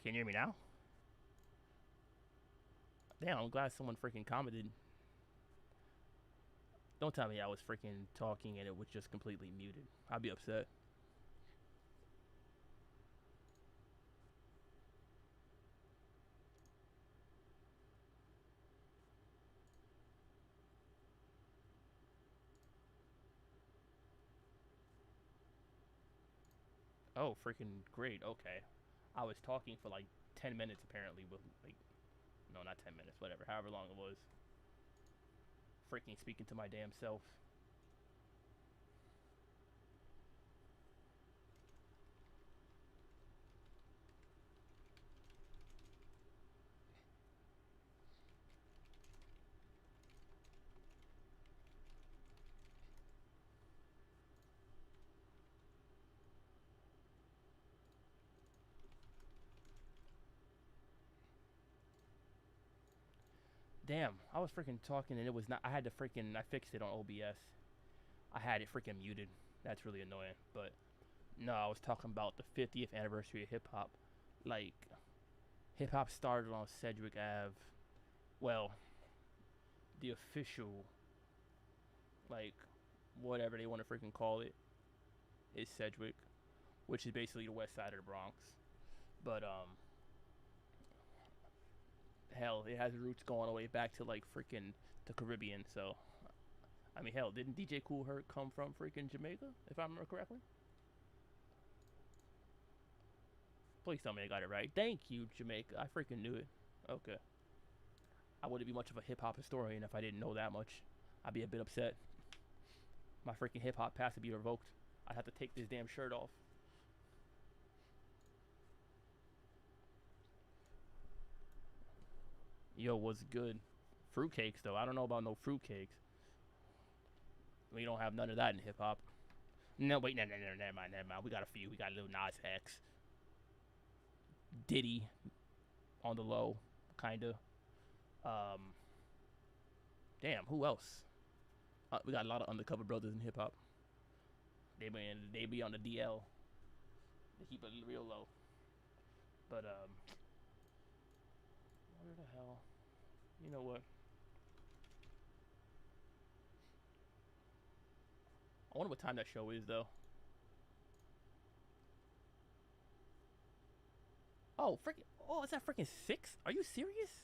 Can you hear me now? Damn, I'm glad someone freaking commented. Don't tell me I was freaking talking and it was just completely muted. I'd be upset. Oh, freaking great. Okay. I was talking for like 10 minutes apparently with like, no, not 10 minutes, whatever, however long it was. Freaking speaking to my damn self. Damn, I was freaking talking and it was not. I had to freaking. I fixed it on OBS. I had it freaking muted. That's really annoying. But no, I was talking about the 50th anniversary of hip hop. Like, hip hop started on Sedgwick Ave. Well, the official, like, whatever they want to freaking call it, is Sedgwick, which is basically the west side of the Bronx. But hell, it has roots going all the way back to like freaking the Caribbean. So I mean, hell, didn't DJ Kool Herc come from freaking Jamaica, if I remember correctly? Please tell me I got it right. Thank you, Jamaica. I freaking knew it. Okay. I wouldn't be much of a hip hop historian if I didn't know that much. I'd be a bit upset. My freaking hip hop pass would be revoked. I'd have to take this damn shirt off. Yo, what's good? Fruitcakes, though. I don't know about no fruitcakes. We don't have none of that in hip hop. No, wait, no, never mind, never mind. We got a few. We got a little Nas X, Diddy, on the low, kinda. Um, damn, who else? We got a lot of undercover brothers in hip hop. They be on the DL. They keep it real low. But where the hell? You know what? I wonder what time that show is though. Oh, freaking! Oh, is that freaking 6? Are you serious?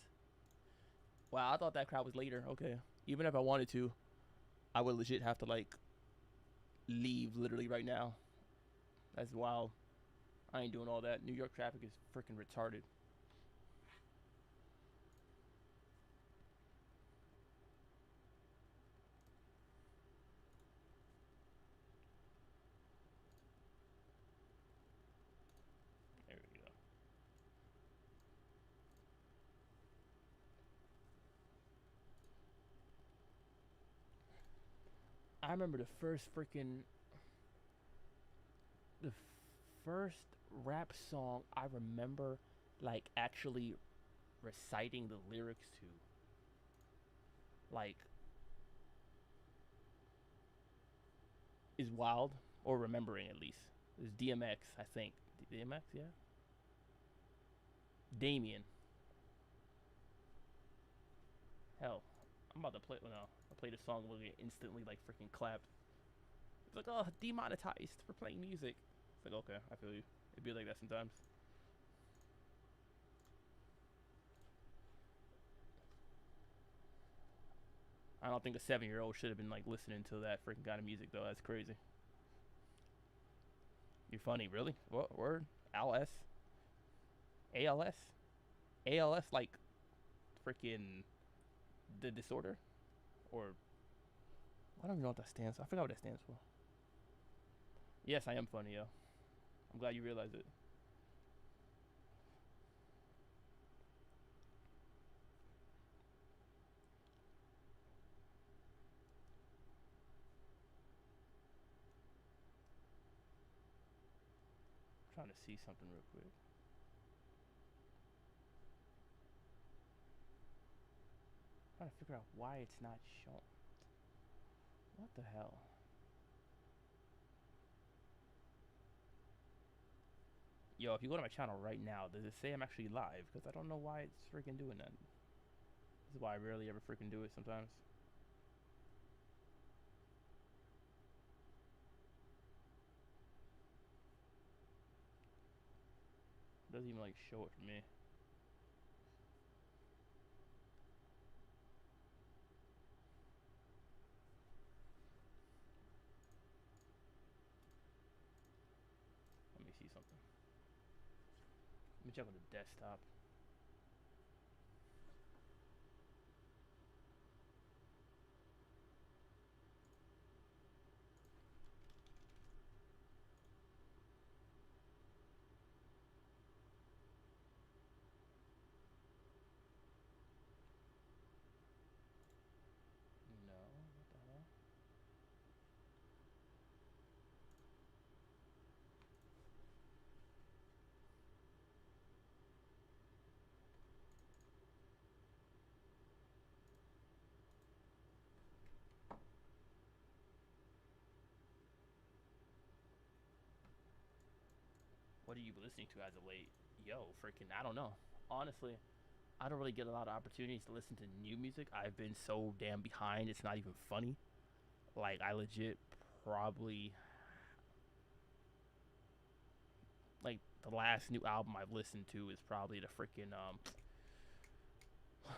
Wow, I thought that crowd was later. Okay, even if I wanted to, I would legit have to like leave literally right now. That's wild. I ain't doing all that. New York traffic is freaking retarded. There we go. I remember the first rap song I remember like actually reciting the lyrics to, like, is wild, or remembering at least. It was DMX, I think. DMX, yeah. Damien. Hell, I'm about to play. No, I played a song where it instantly like freaking clapped. It's like, oh, demonetized for playing music. It's like, okay, I feel you. It'd be like that sometimes. I don't think a 7-year-old should have been like listening to that freaking kind of music though. That's crazy. You're funny, really? What word? ALS? ALS? ALS like freaking the disorder? Or I don't even know what that stands for. I forgot what that stands for. Yes, I am funny, yo. I'm glad you realized it. I'm trying to see something real quick. I'm trying to figure out why it's not showing. What the hell? Yo, if you go to my channel right now, does it say I'm actually live? Because I don't know why it's freaking doing that. This is why I rarely ever freaking do it sometimes. It doesn't even like show it for me. Let me see something. Let me check on the desktop. No, what the hell? What are you listening to as of late? Yo, freaking, I don't know. Honestly, I don't really get a lot of opportunities to listen to new music. I've been so damn behind, it's not even funny. Like, I legit probably, like, the last new album I've listened to is probably the freaking,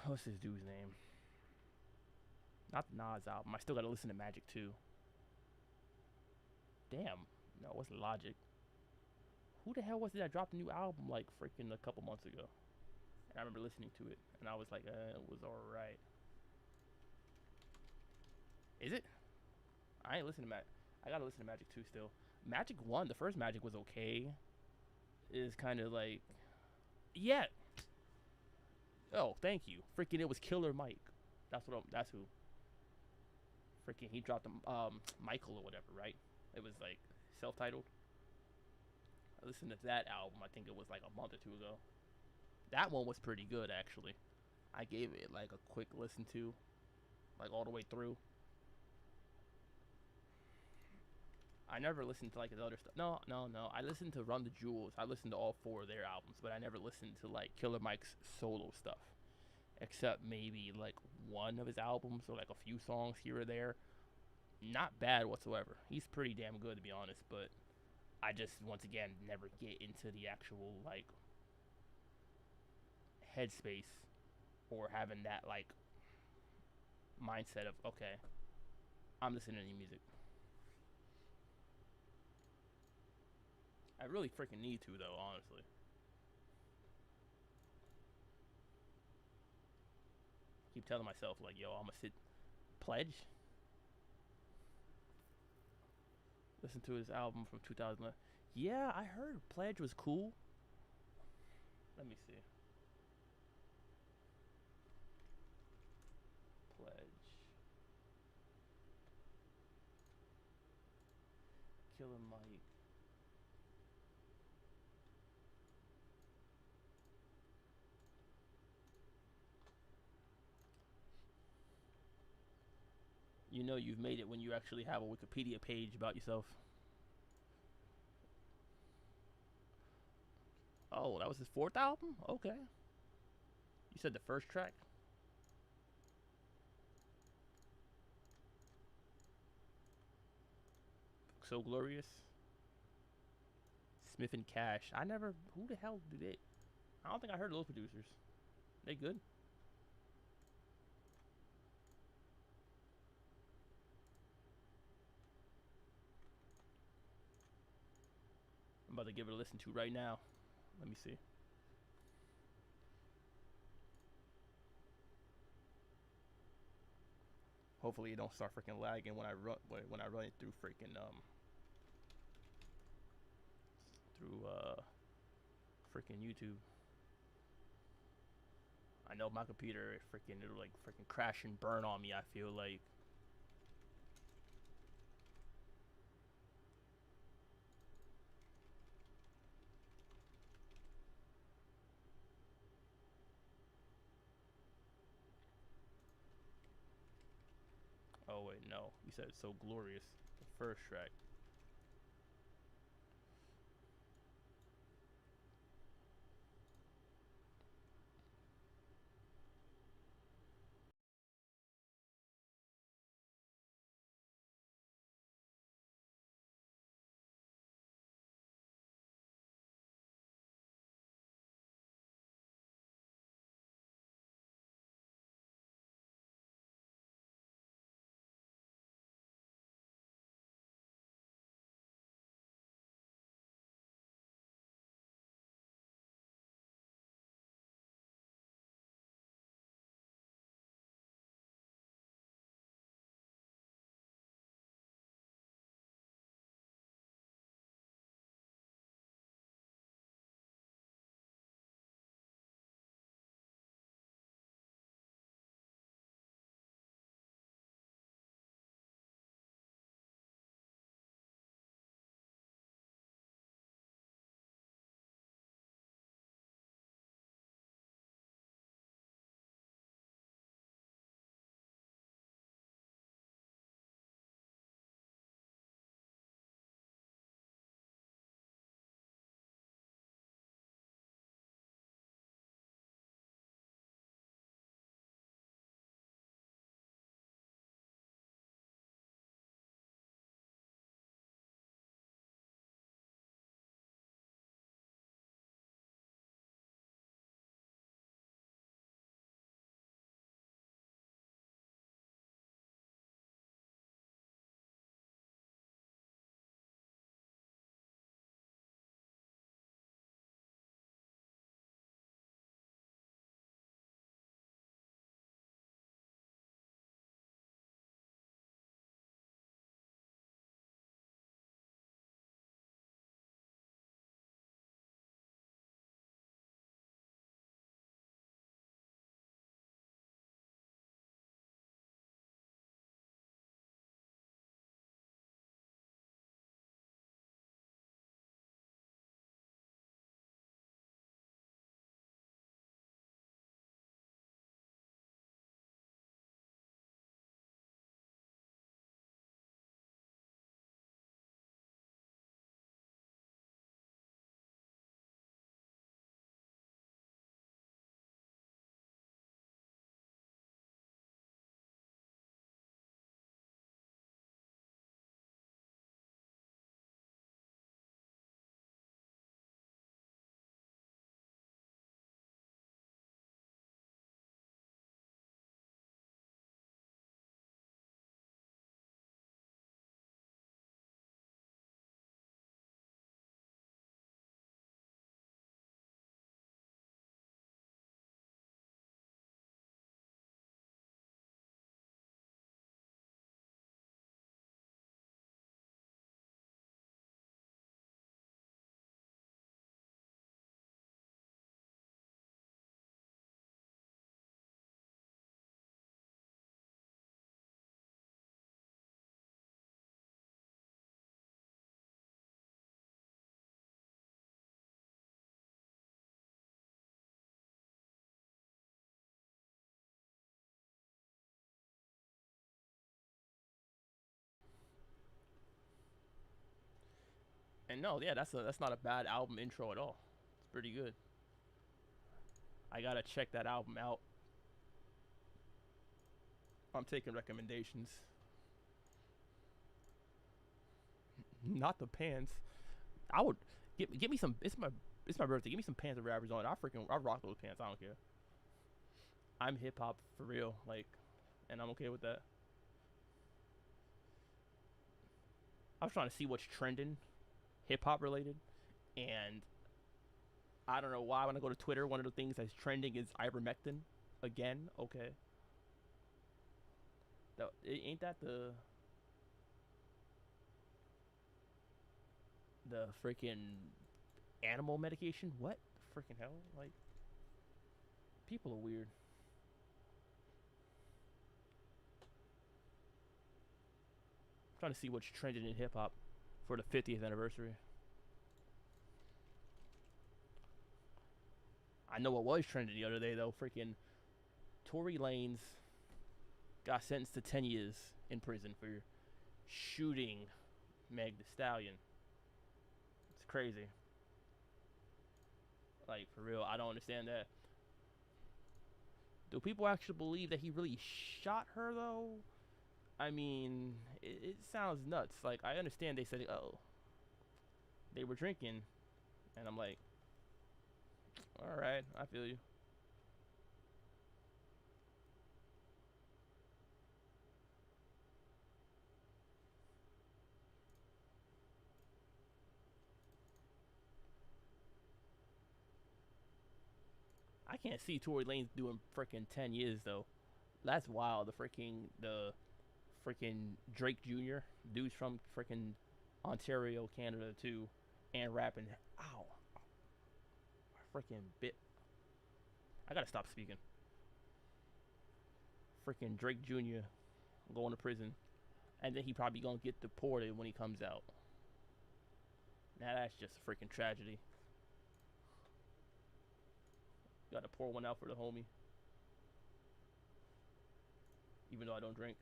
what's this dude's name? Not the Nas album. I still gotta listen to Magic too. Damn. No, it wasn't Logic. Who the hell was it that dropped a new album like freaking a couple months ago? And I remember listening to it, and I was like, it was alright. Is it? I ain't listening to Magic. I gotta listen to Magic 2 still. Magic 1, the first Magic was okay. Is kind of like, yeah. Oh, thank you. Freaking, it was Killer Mike. That's who. Freaking, he dropped Michael or whatever, right? It was like self-titled. I listened to that album. I think it was like a month or two ago. That one was pretty good actually. I gave it like a quick listen to, like all the way through. I never listened to like his other stuff. No, no, no. I listened to Run the Jewels. I listened to all four of their albums, but I never listened to like Killer Mike's solo stuff, except maybe like one of his albums or like a few songs here or there. Not bad whatsoever. He's pretty damn good to be honest, but I just once again never get into the actual like headspace or having that like mindset of okay, I'm listening to new music. I really freaking need to though, honestly. Keep telling myself like, yo, I'm gonna sit pledge. Listen to his album from 2011. Yeah, I heard Pledge was cool. Let me see. Pledge. Killer Mike. You know you've made it when you actually have a Wikipedia page about yourself. Oh, that was his fourth album? Okay. You said the first track? So Glorious? Smith and Cash. I never. Who the hell did it? I don't think I heard of those producers. They good? I'm about to give it a listen to right now. Let me see. Hopefully it don't start freaking lagging when I run it through freaking through freaking YouTube. I know my computer freaking it'll like freaking crash and burn on me. I feel like. Oh wait, no. You said it's So Glorious. The first track. And no, yeah, that's not a bad album intro at all. It's pretty good. I gotta check that album out. I'm taking recommendations. Not the pants. I would get me some. It's my birthday. Give me some pants and rappers on. I rock those pants. I don't care. I'm hip hop for real, like, and I'm okay with that. I was trying to see what's trending, hip hop related, and I don't know why when I go to Twitter, one of the things that's trending is ivermectin. Again, okay. Ain't that the freaking animal medication? What freaking hell? Like, people are weird. I'm trying to see what's trending in hip hop for the 50th anniversary. I know what was trending the other day though. Freaking Tory Lanez got sentenced to 10 years in prison for shooting Meg the Stallion. It's crazy. Like, for real, I don't understand that. Do people actually believe that he really shot her though? I mean, it sounds nuts. Like, I understand they said, oh, they were drinking, and I'm like, all right, I feel you. I can't see Tory Lanez doing freaking 10 years though. That's wild. The freaking Drake Jr. dude's from freaking Ontario, Canada too, and rapping. Ow, freaking bit. I gotta stop speaking. Freaking Drake Jr. going to prison, and then he probably gonna get deported when he comes out. Now that's just a freaking tragedy. Gotta pour one out for the homie, even though I don't drink.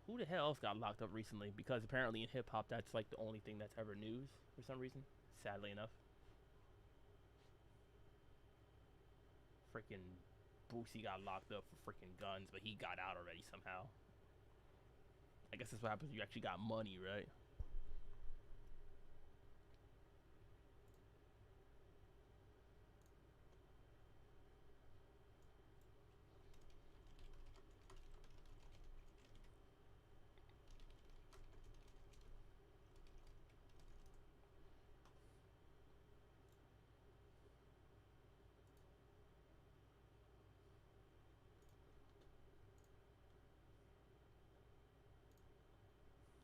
Who the hell else got locked up recently? Because apparently in hip hop, that's like the only thing that's ever news for some reason. Sadly enough, freaking Boosie got locked up for freaking guns, but he got out already somehow. I guess that's what happens when you actually got money, right?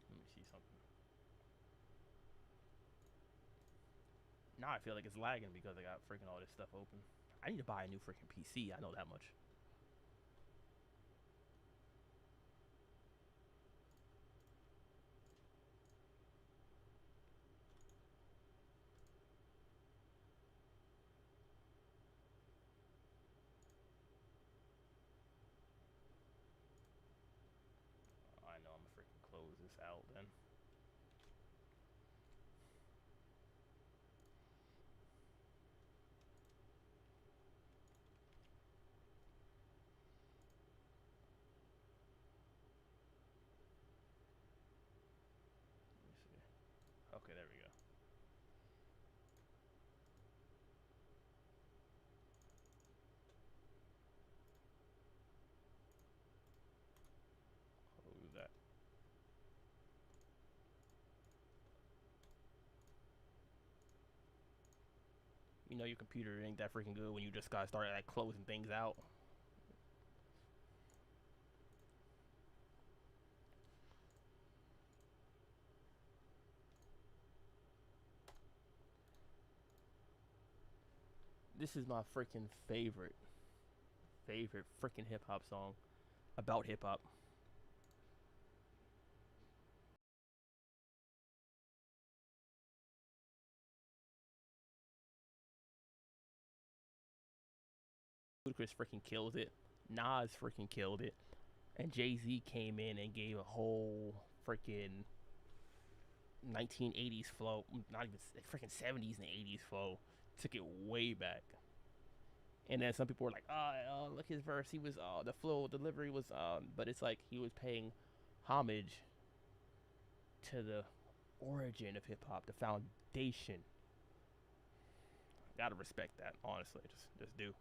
Let me see something. Now I feel like it's lagging because I got freaking all this stuff open. I need to buy a new freaking PC. I know that much. I know I'm gonna freaking close this out then. Let me see. Okay, there we go. Close that. You know your computer ain't that freaking good when you just gotta start like closing things out. This is my freaking favorite freaking hip hop song about hip hop. Ludacris freaking killed it. Nas freaking killed it. And Jay Z came in and gave a whole freaking 1980s flow, not even freaking 70s and 80s flow. Took it way back. And then some people were like, oh, look his verse. He was, the flow delivery was, but it's like he was paying homage to the origin of hip hop, the foundation. Gotta respect that, honestly. Just do.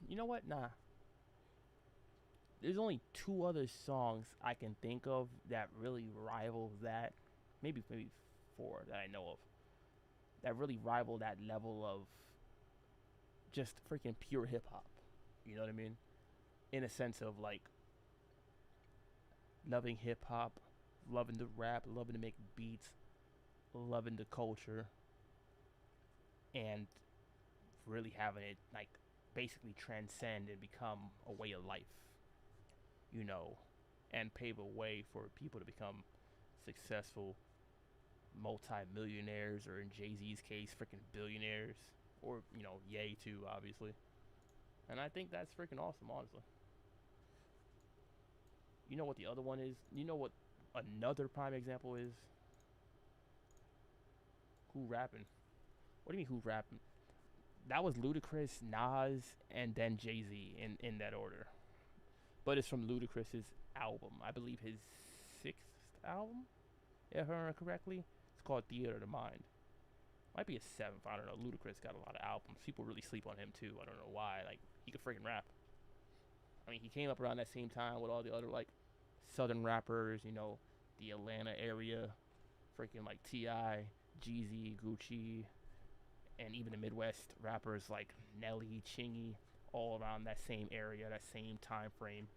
You know what? Nah. There's only two other songs I can think of that really rival that. Maybe four that I know of that really rival that level of just freaking pure hip hop. You know what I mean? In a sense of like loving hip hop, loving to rap, loving to make beats, loving the culture, and really having it like basically transcend and become a way of life, you know, and pave a way for people to become successful multi-millionaires, or in Jay-Z's case, freaking billionaires, or Ye too, obviously. And I think that's freaking awesome, honestly. You know what the other one is? You know what another prime example is? Who rapping? What do you mean who rapping? That was Ludacris, Nas, and then Jay Z in that order. But it's from Ludacris's album. I believe his sixth album, if I remember correctly. It's called Theater of the Mind. Might be a seventh. I don't know. Ludacris got a lot of albums. People really sleep on him too. I don't know why. Like, he could freaking rap. I mean, he came up around that same time with all the other like southern rappers. The Atlanta area, freaking like T.I., Jeezy, Gucci, and even the Midwest rappers like Nelly, Chingy, all around that same area, that same time frame.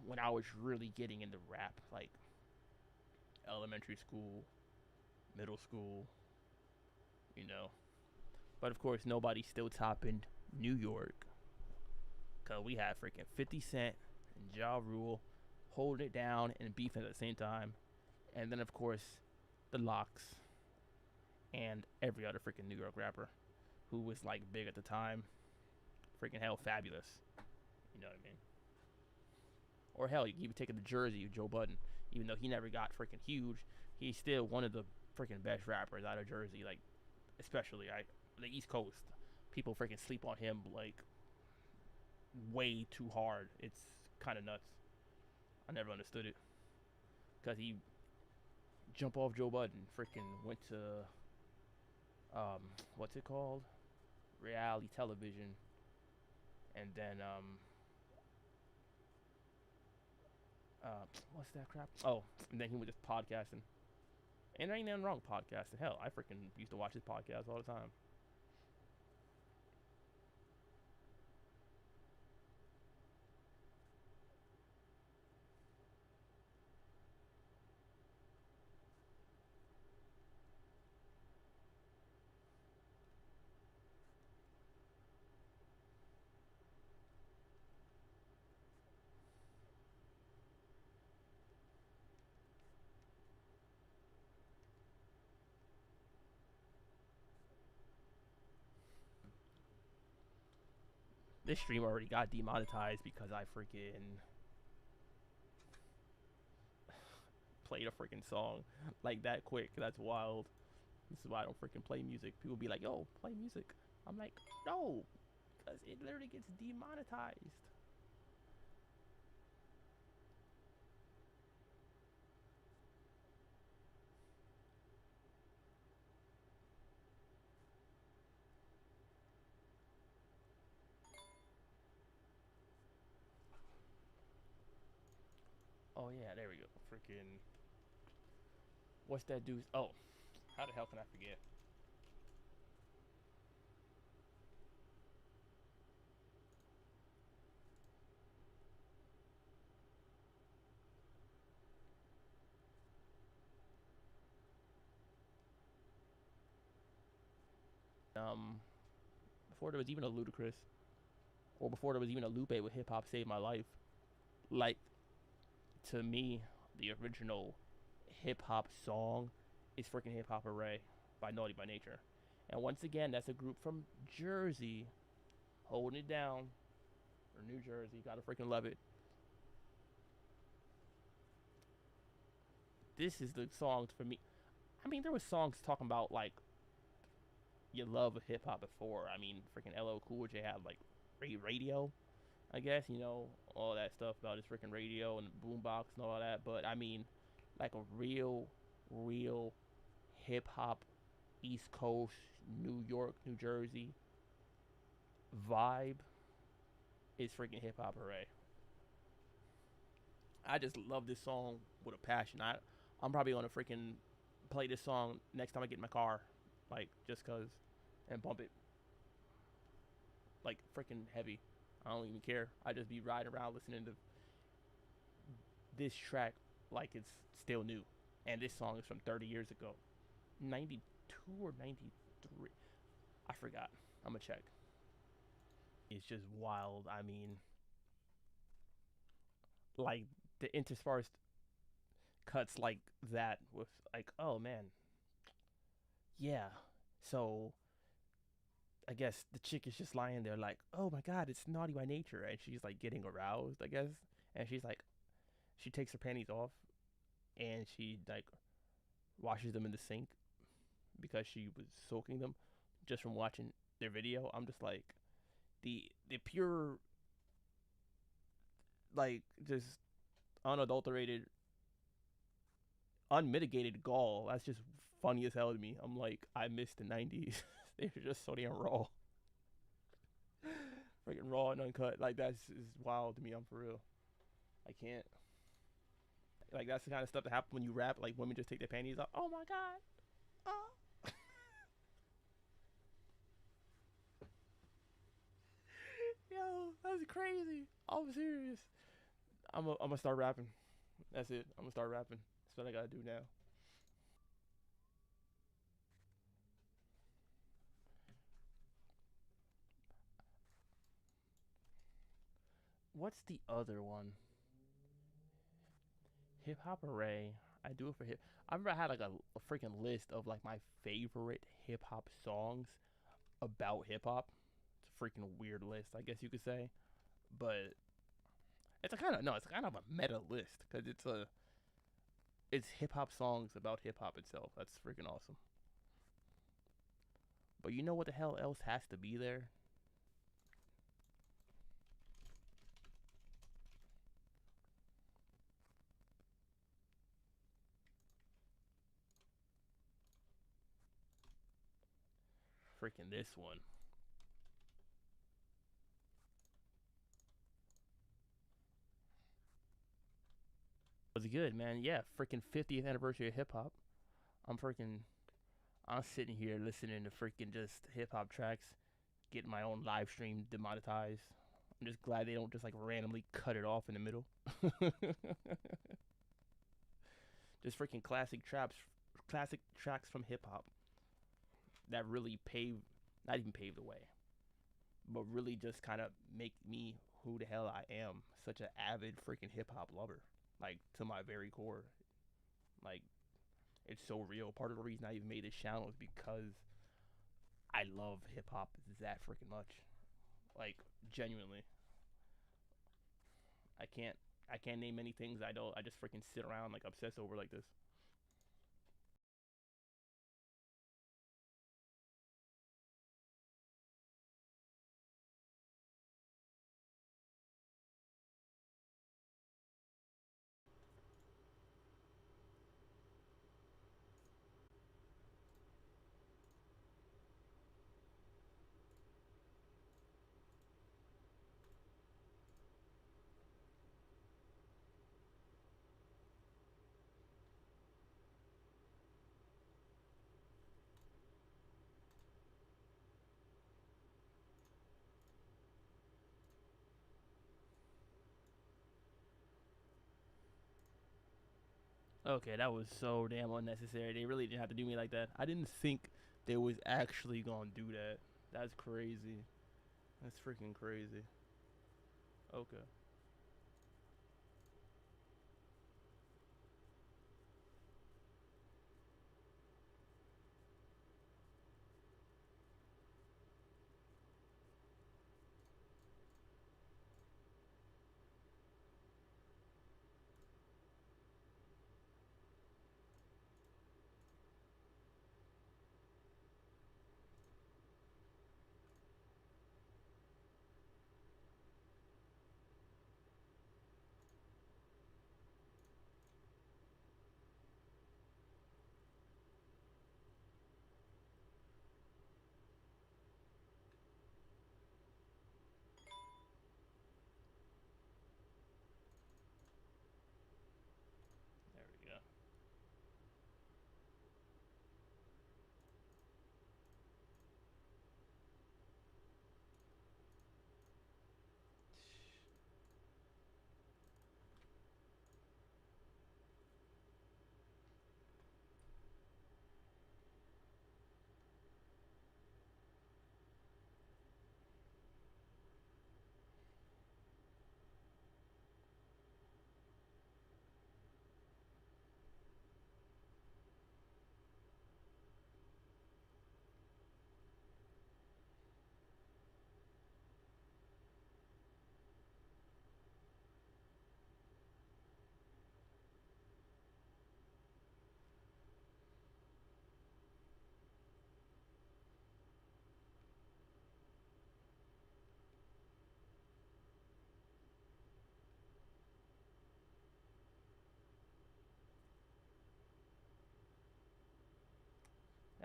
When I was really getting into rap, like elementary school, middle school, you know. But of course, nobody's still topping New York. Because we had freaking 50 Cent and Ja Rule holding it down and beefing at the same time. And then, of course, the Locks and every other freaking New York rapper who was like big at the time. Freaking hell, Fabulous. You know what I mean? Or hell, you even take the Jersey of Joe Budden. Even though he never got freaking huge, he's still one of the freaking best rappers out of Jersey. Like, especially the East Coast. People freaking sleep on him like way too hard. It's kind of nuts. I never understood it. Because he jumped off Joe Budden. Freaking went to, what's it called? Reality television. And then, what's that crap? Oh, and then he was just podcasting. And there ain't nothing wrong with podcasting. Hell, I freaking used to watch his podcast all the time. This stream already got demonetized because I freaking played a freaking song like that quick. That's wild. This is why I don't freaking play music. People be like, yo, play music. I'm like, no, because it literally gets demonetized. Oh, yeah, there we go. Freaking, what's that dude's? Oh, how the hell can I forget? Um, Before there was even a Ludacris, or before there was even a Lupe with Hip Hop Saved My Life. Like, to me, the original hip hop song is freaking Hip Hop Array by Naughty by Nature. And once again, that's a group from Jersey holding it down, or New Jersey. Gotta freaking love it. This is the songs for me. I mean, there was songs talking about like you love hip hop before. I mean, freaking LL Cool J had like radio, I guess, all that stuff about his freaking radio and boombox and all that. But I mean, like a real hip hop, East Coast, New York, New Jersey vibe. is freaking Hip Hop Hooray. I just love this song with a passion. I'm probably gonna freaking play this song next time I get in my car, like just cause, and bump it like freaking heavy. I don't even care. I just be riding around listening to this track like it's still new. And this song is from 30 years ago, 92 or 93. I forgot. I'm gonna check. It's just wild. I mean, like the interspersed cuts like that with like, oh man, yeah. So I guess the chick is just lying there like, oh my god, it's naughty by nature, and she's like getting aroused, I guess, and she's like, she takes her panties off and she like washes them in the sink because she was soaking them just from watching their video. I'm just like the pure like just unadulterated, unmitigated gall. That's just funny as hell to me. I'm like, I miss the '90s. They were just so damn raw, freaking raw and uncut. Like that's is wild to me. I'm for real. I can't. Like that's the kind of stuff that happens when you rap. Like women just take their panties off. Oh my god. Oh. Yo, that's crazy. I'm serious. I'm gonna start rapping. That's it. I'm gonna start rapping. That's what I gotta do now. What's the other one? Hip Hop Array. I do it for hip. I remember I had like a freaking list of like my favorite hip hop songs about hip hop. It's a freaking weird list, I guess you could say. But it's a kind of no, it's kind of a meta list because it's hip hop songs about hip hop itself. That's freaking awesome. But you know what the hell else has to be there? Freaking this one. It was good, man. Yeah, freaking 50th anniversary of hip hop. I'm freaking I'm sitting here listening to freaking just hip hop tracks, getting my own live stream demonetized. I'm just glad they don't just like randomly cut it off in the middle. Just freaking classic tracks from hip hop that really paved, not even paved the way, but really just kind of make me who the hell I am. Such an avid freaking hip hop lover, like to my very core. Like it's so real. Part of the reason I even made this channel is because I love hip hop that freaking much. Like genuinely, I can't I can't name many things I don't. I just freaking sit around like obsess over like this. Okay, that was so damn unnecessary. They really didn't have to do me like that. I didn't think they was actually gonna do that. That's crazy. That's freaking crazy. Okay.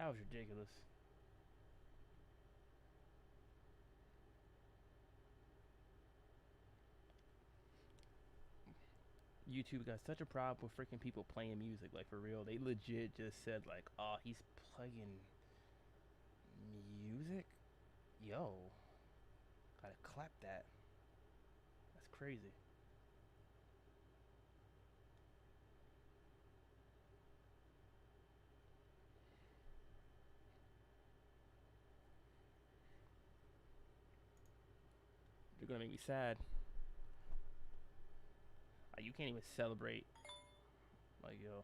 That was ridiculous. YouTube got such a problem with freaking people playing music. Like for real, they legit just said like, "Oh, he's playing music." Yo, gotta clap that. That's crazy. You're gonna make me sad. Like, you can't even celebrate. Like yo,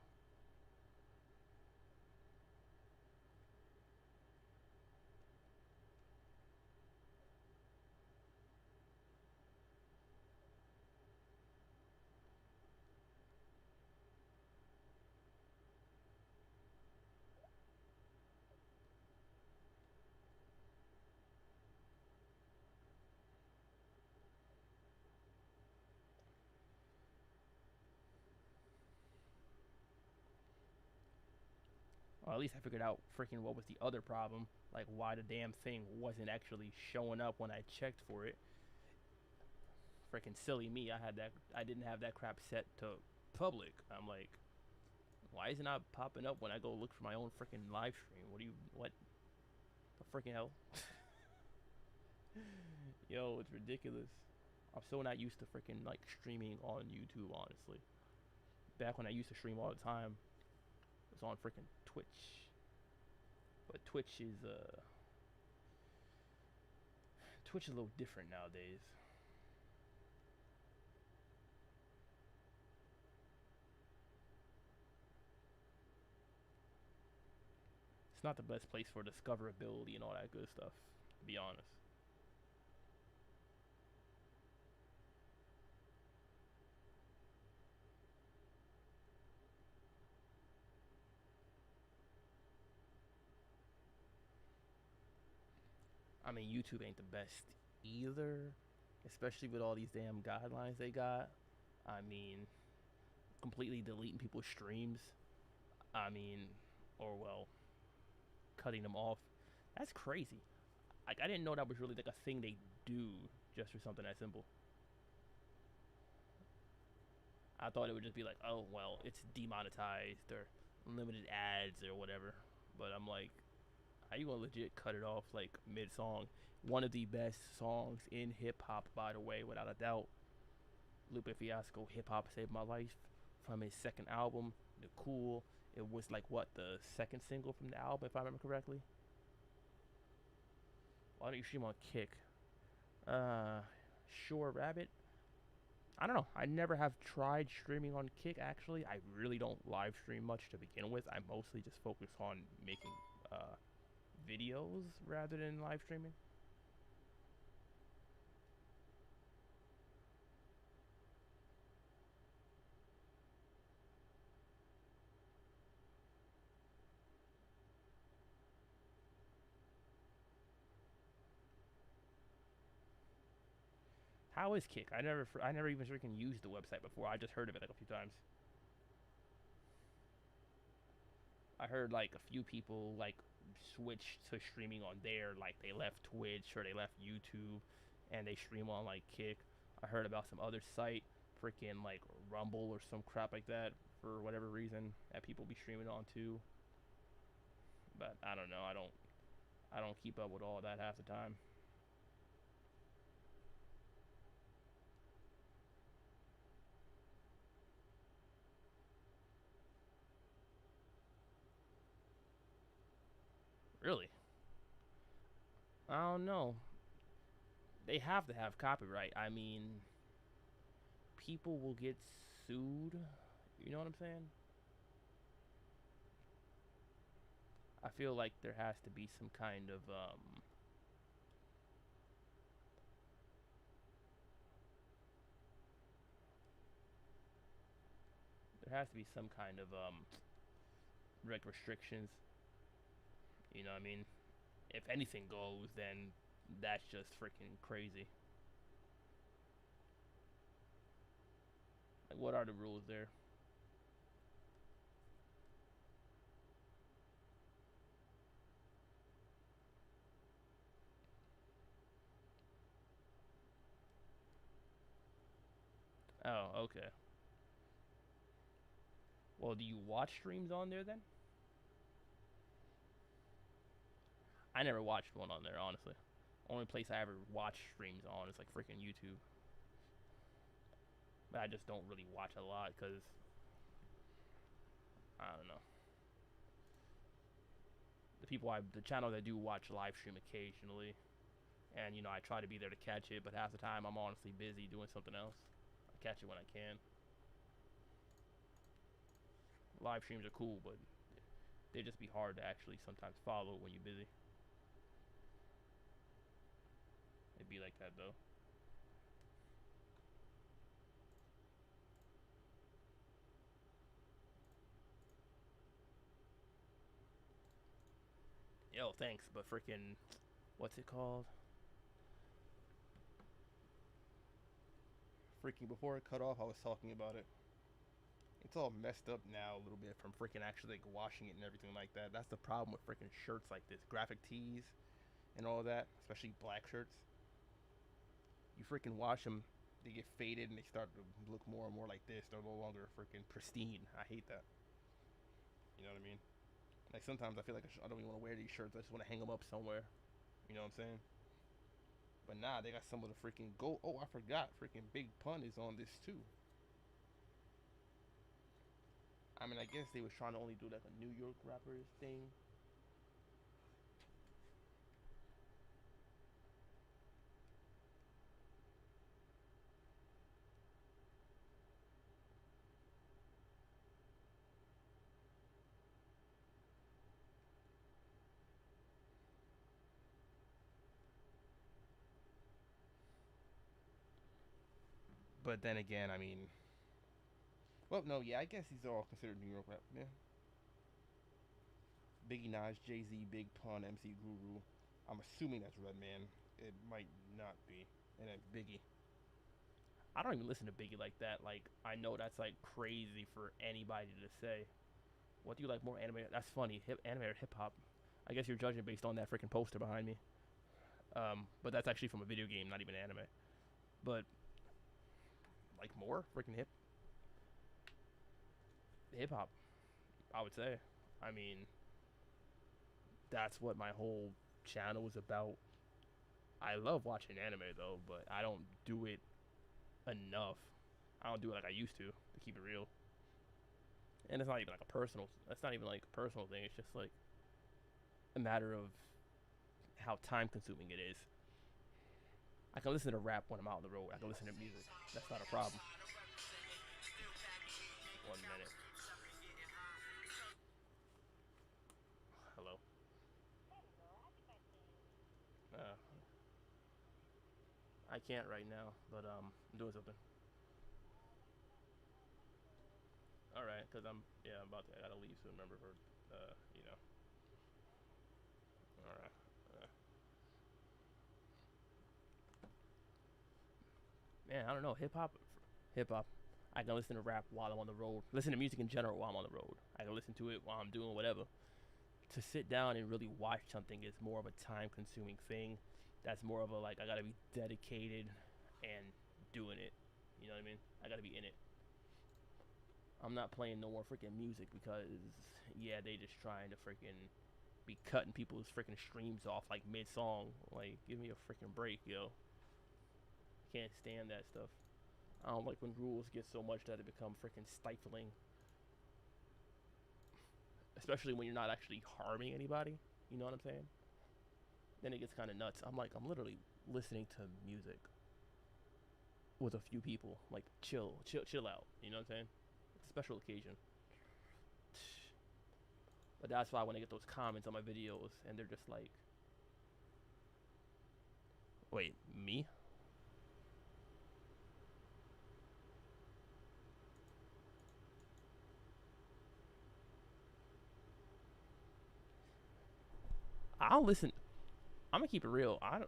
or at least I figured out freaking what was the other problem. Like why the damn thing wasn't actually showing up when I checked for it. Freaking silly me. I had that. I didn't have that crap set to public. I'm like, why is it not popping up when I go look for my own freaking live stream? What do you what the freaking hell? Yo, it's ridiculous. I'm so not used to freaking like streaming on YouTube. Honestly, back when I used to stream all the time, it was on freaking Twitch. But Twitch is a little different nowadays. It's not the best place for discoverability and all that good stuff. To be honest. I mean, YouTube ain't the best either, especially with all these damn guidelines they got. I mean, completely deleting people's streams. I mean, or well, cutting them off. That's crazy. Like I didn't know that was really like a thing they do just for something that simple. I thought it would just be like, oh well, it's demonetized or limited ads or whatever. But I'm like, how you gonna legit cut it off like mid song? One of the best songs in hip hop, by the way, without a doubt. Lupe Fiasco, Hip Hop Saved My Life, from his second album, The Cool. It was like what, the second single from the album, if I remember correctly. Why don't you stream on Kick? Uh, Sure Rabbit. I don't know. I never have tried streaming on Kick. Actually, I really don't live stream much to begin with. I mostly just focus on making uh, videos rather than live streaming. How is Kick? I never even freaking used the website before. I just heard of it like a few times. I heard like a few people like switched to streaming on there, like they left Twitch or they left YouTube, and they stream on like Kick. I heard about some other site, freaking like Rumble or some crap like that, for whatever reason that people be streaming on too. But I don't know. I don't keep up with all that half the time. Really? I don't know. They have to have copyright. I mean, people will get sued. You know what I'm saying? I feel like there has to be some kind of there has to be some kind of like restrictions. You know what I mean? If anything goes, then that's just freaking crazy. Like, what are the rules there? Oh, okay. Well, do you watch streams on there then? I never watched one on there, honestly. Only place I ever watch streams on is like freaking YouTube. But I just don't really watch a lot because I don't know. The channels I do watch live stream occasionally, and I try to be there to catch it. But half the time I'm honestly busy doing something else. I catch it when I can. Live streams are cool, but they just be hard to actually sometimes follow when you're busy. It'd be like that though. Yo, thanks, but freaking, what's it called? Freaking, before it cut off, I was talking about it. It's all messed up now a little bit from freaking actually like washing it and everything like that. That's the problem with freaking shirts like this, graphic tees and all that, especially black shirts. You freaking wash them, they get faded and they start to look more and more like this. They're no longer freaking pristine. I hate that. You know what I mean? Like sometimes I feel like I don't even want to wear these shirts. I just want to hang them up somewhere. You know what I'm saying? But nah, they got some of the freaking gold. Oh, I forgot. Freaking Big Pun is on this too. I mean, I guess they was trying to only do like a New York rappers thing. But then again, I mean, well, no, yeah, I guess these are all considered New York rap. Yeah, Biggie, Nas, Jay Z, Big Pun, MC Guru. I'm assuming that's Redman. It might not be. And then Biggie. I don't even listen to Biggie like that. Like, I know that's like crazy for anybody to say. What do you like more, anime? That's funny. Anime or hip hop? I guess you're judging based on that freaking poster behind me. But that's actually from a video game, not even anime. But like more freaking hip hop, I would say. I mean, that's what my whole channel was about. I love watching anime though, but I don't do it enough. I don't do it like I used to keep it real. And it's not even like a personal. That's not even like a personal thing. It's just like a matter of how time consuming it is. I can listen to rap when I'm out on the road. I can listen to music. That's not a problem. 1 minute. Hello. Uh, I can't right now, but I'm doing something. All right, cause I'm about to. I gotta leave soon. Remember for you know. All right. Man, I don't know. Hip hop. I can listen to rap while I'm on the road. Listen to music in general while I'm on the road. I can listen to it while I'm doing whatever. To sit down and really watch something is more of a time consuming thing. That's more of a like I gotta be dedicated and doing it. You know what I mean? I gotta be in it. I'm not playing no more freaking music because yeah, they just trying to freaking be cutting people's freaking streams off like mid song. Like, give me a freaking break, yo. Can't stand that stuff. I don't like when rules get so much that they become freaking stifling, especially when you're not actually harming anybody. You know what I'm saying? Then it gets kind of nuts. I'm literally listening to music with a few people. Like, chill out. You know what I'm saying? It's a special occasion. But that's why when I get those comments on my videos and they're just like, wait, me? I'll listen. I'm gonna keep it real. I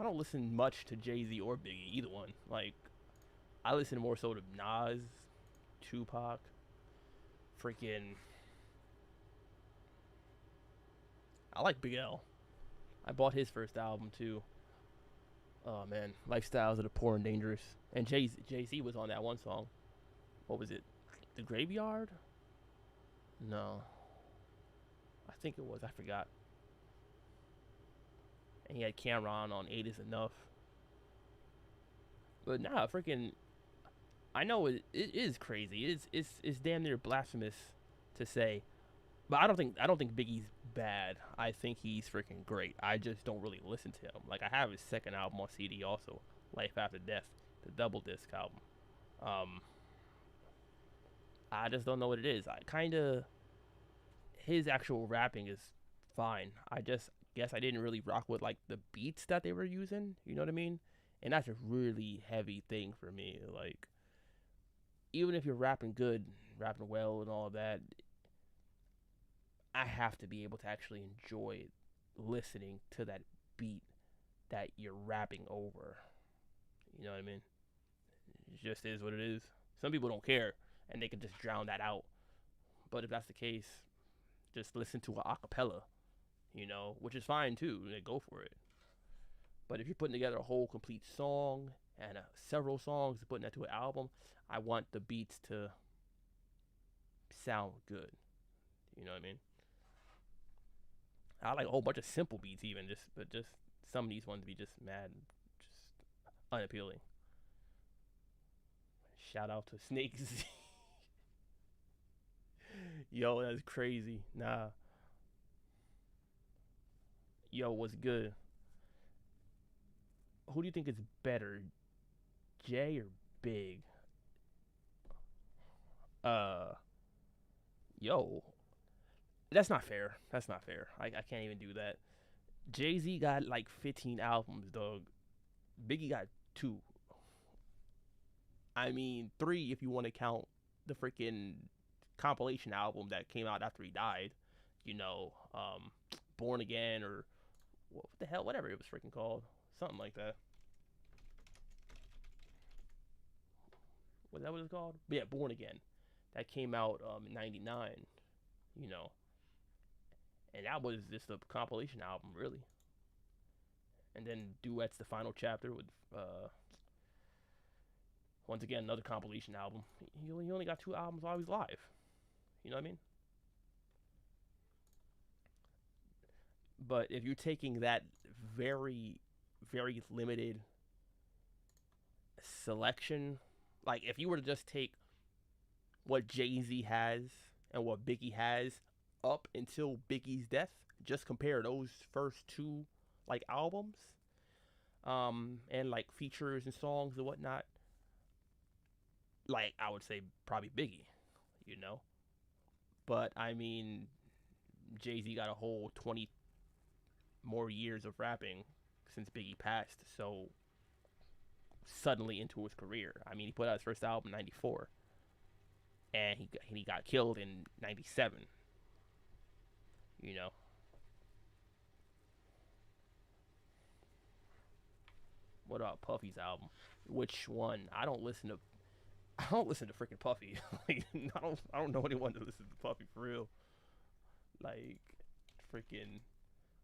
don't listen much to Jay Z or Biggie, either one. Like, I listen more so to Nas, Tupac, freaking. I like Big L. I bought his first album too. Oh man, Lifestyles of the Poor and Dangerous, And Jay Z was on that one song. What was it? The Graveyard? No, I think it was. I forgot. And he had Cameron on Eight Is Enough. But nah, freaking. I know it is crazy. It's damn near blasphemous to say. But I don't think Biggie's bad. I think he's freaking great. I just don't really listen to him. Like I have his second album on CD also, Life After Death, the double disc album. Um, I just don't know what it is. I kind of his actual rapping is fine. I just guess I didn't really rock with like the beats that they were using. You know what I mean? And that's a really heavy thing for me. Like even if you're rapping good, rapping well, and all of that, I have to be able to actually enjoy listening to that beat that you're rapping over. You know what I mean? It just is what it is. Some people don't care and they can just drown that out. But if that's the case, just listen to a acapella, which is fine too. Go for it. But if you're putting together a whole complete song and several songs and putting that to an album, I want the beats to sound good. You know what I mean? I like a whole bunch of simple beats even, but some of these ones be just mad, just unappealing. Shout out to Snakes. Yo, that's crazy. Nah. Yo, what's good? Who do you think is better, Jay or Big? Uh, yo, that's not fair. That's not fair. I can't even do that. Jay Z got like 15 albums, dog. Biggie got two. I mean, three if you want to count the freaking compilation album that came out after he died. You know, Born Again or what the hell, whatever it was freaking called, something like that. Was that what it's called? But yeah, Born Again. That came out in '99. You know, and that was just a compilation album, really. And then Duets, the final chapter with once again another compilation album. He only got two albums while he was live. You know what I mean? But if you're taking that very, very limited selection, like if you were to just take what Jay Z has and what Biggie has up until Biggie's death, just compare those first two like albums, and like features and songs and whatnot, like I would say probably Biggie, you know. But I mean, Jay Z got a whole 20 more years of rapping since Biggie passed, so suddenly into his career. I mean, he put out his first album in '94, and he got killed in '97. You know, what about Puffy's album? Which one? I don't listen to freaking Puffy. Like, I don't know anyone that listens to Puffy for real. Like, freaking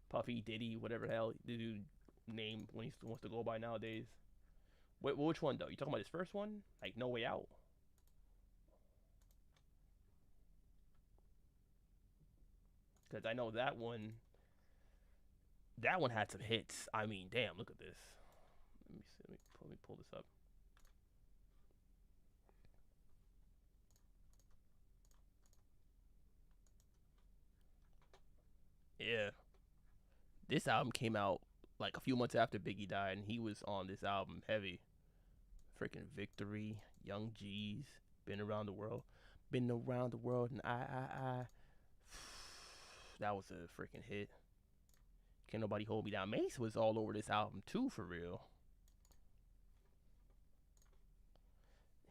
Puffy, Diddy, whatever the hell the dude name when he wants to go by nowadays. Wait, which one though? You talking about his first one? Like No Way Out? Because I know that one. That one had some hits. I mean, damn, look at this. Let me see. Let me pull this up. Yeah, this album came out like a few months after Biggie died, and he was on this album heavy. Freaking Victory, Young G's, Been Around the World, Been Around the World, and I. That was a freaking hit. Can't nobody hold me down. Mace was all over this album too, for real.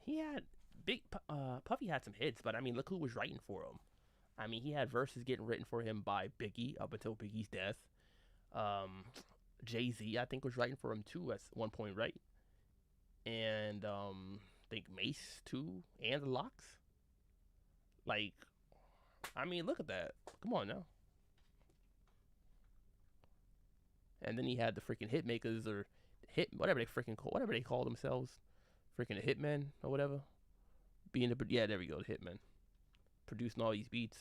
He had Puffy had some hits, but I mean, look who was writing for him. I mean, he had verses getting written for him by Biggie up until Biggie's death. Um, Jay Z, I think, was writing for him too at one point, right? And I think Mace too, and the Locks. Like, I mean, look at that. Come on now. And then he had the freaking hit makers or hit whatever they call themselves. freaking a hitman or whatever. Being the yeah, there we go, the hitman producing all these beats.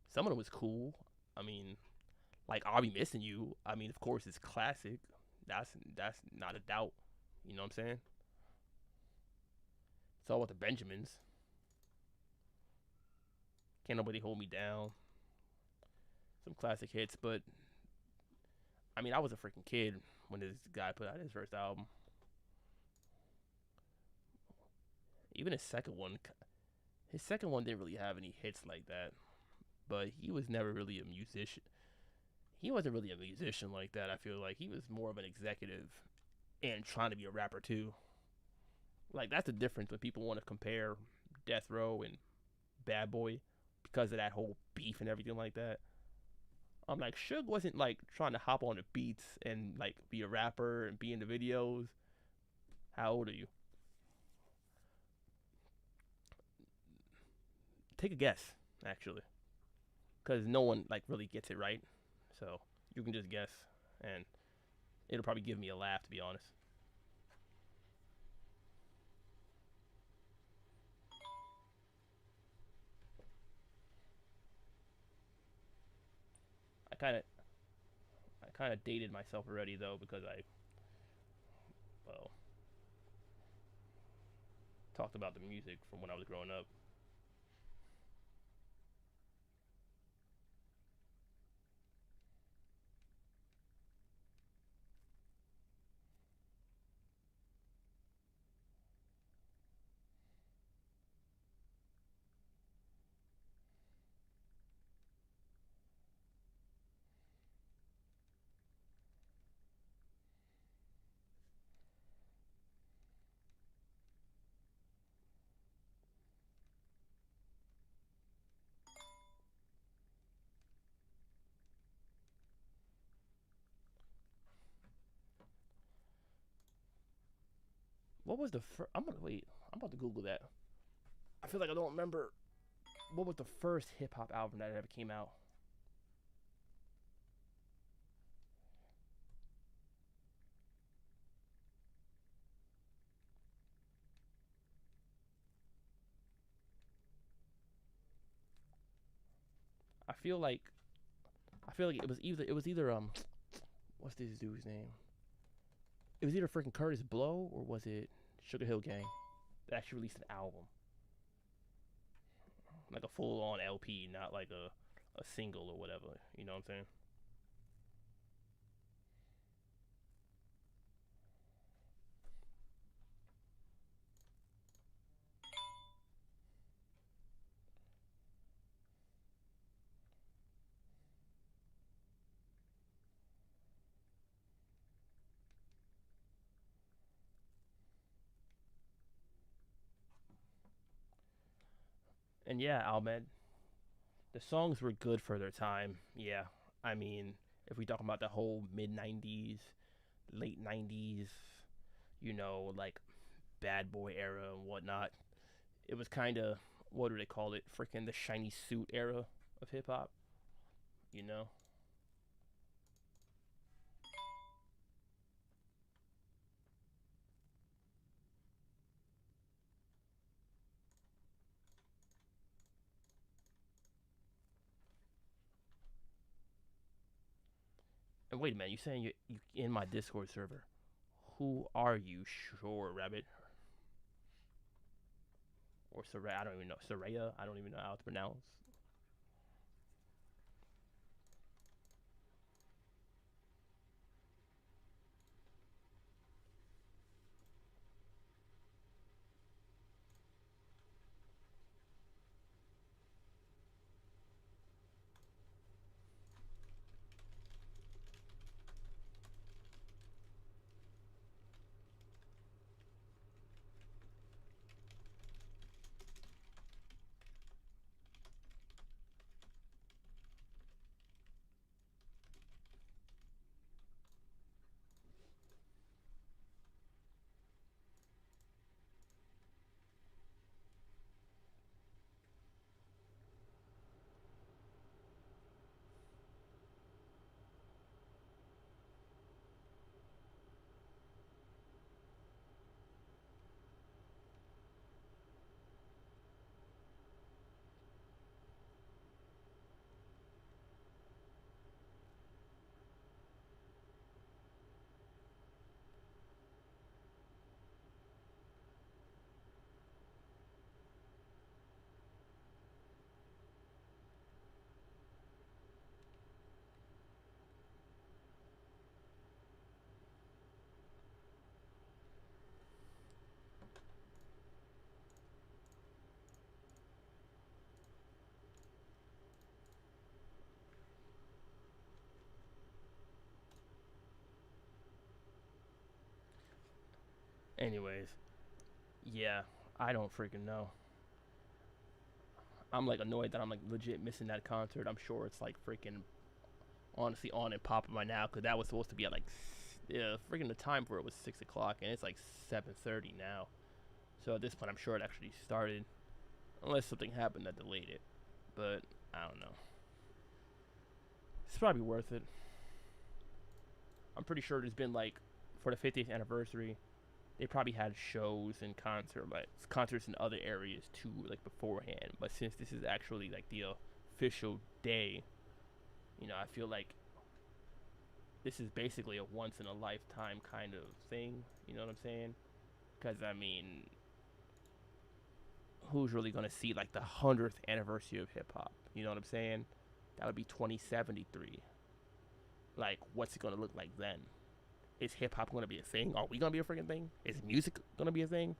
Some of them was cool. I mean, like I'll be missing you. I mean, of course it's classic. That's not a doubt. You know what I'm saying? It's all with the Benjamins. Can't nobody hold me down. Some classic hits, but I mean, I was a freaking kid when this guy put out his first album. Even his second one didn't really have any hits like that. But he was never really a musician. He wasn't really a musician like that. I feel like he was more of an executive and trying to be a rapper too. Like that's the difference when people want to compare Death Row and Bad Boy because of that whole beef and everything like that. I'm like, Suge wasn't like trying to hop on the beats and like be a rapper and be in the videos. How old are you? Take a guess, actually, because no one like really gets it right. So you can just guess, and it'll probably give me a laugh to be honest. I kind of I kind of dated myself already though because I well talked about the music from when I was growing up. What was the first? I'm gonna wait. I'm about to Google that. I feel like I don't remember what was the first hip hop album that ever came out. I feel like I feel like it was either what's this dude's name? It was either freaking Curtis Blow or was it Sugar Hill Gang that actually released an album, like a full on LP, not like a single or whatever. You know what I'm saying? And yeah, Ahmed, the songs were good for their time. Yeah, I mean, if we talk about the whole mid '90s, late '90s, like Bad Boy era and whatnot, it was kind of what do they call it? Freaking the shiny suit era of hip hop. You know. And wait a minute, you saying you in my Discord server? Who are you? Sure, Rabbit or Soraya? I don't even know. Soraya? I don't even know how to pronounce. Anyways, yeah, I don't freaking know. I'm like annoyed that I'm like legit missing that concert. I'm sure it's like freaking honestly on and popping by now because that was supposed to be at like yeah, freaking the time for it was 6 o'clock and it's like 7:30 now. So at this point, I'm sure it actually started, unless something happened that delayed it. But I don't know. It's probably worth it. I'm pretty sure there's been like for the 50th anniversary, they probably had shows and concerts in other areas too, like beforehand. But since this is actually like the official day, I feel like this is basically a once in a lifetime kind of thing. You know what I'm saying? Because I mean, who's really gonna see like the 100th anniversary of hip hop? You know what I'm saying? That would be 2073. Like, what's it gonna look like then? Is hip hop gonna be a thing? Are we gonna be a freaking thing? Is music gonna be a thing?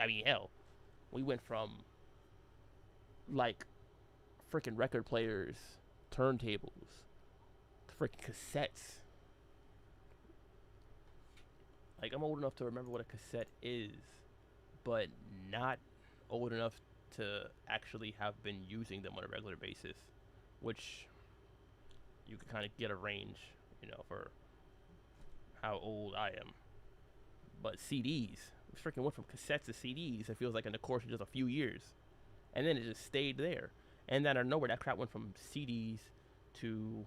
I mean, hell, we went from like freaking record players, turntables, to freaking cassettes. Like, I'm old enough to remember what a cassette is, but not old enough to actually have been using them on a regular basis, which you can kind of get a range, for how old I am. But CDs, we freaking went from cassettes to CDs. It feels like in the course of just a few years, and then it just stayed there. And then out of nowhere, that crap went from CDs to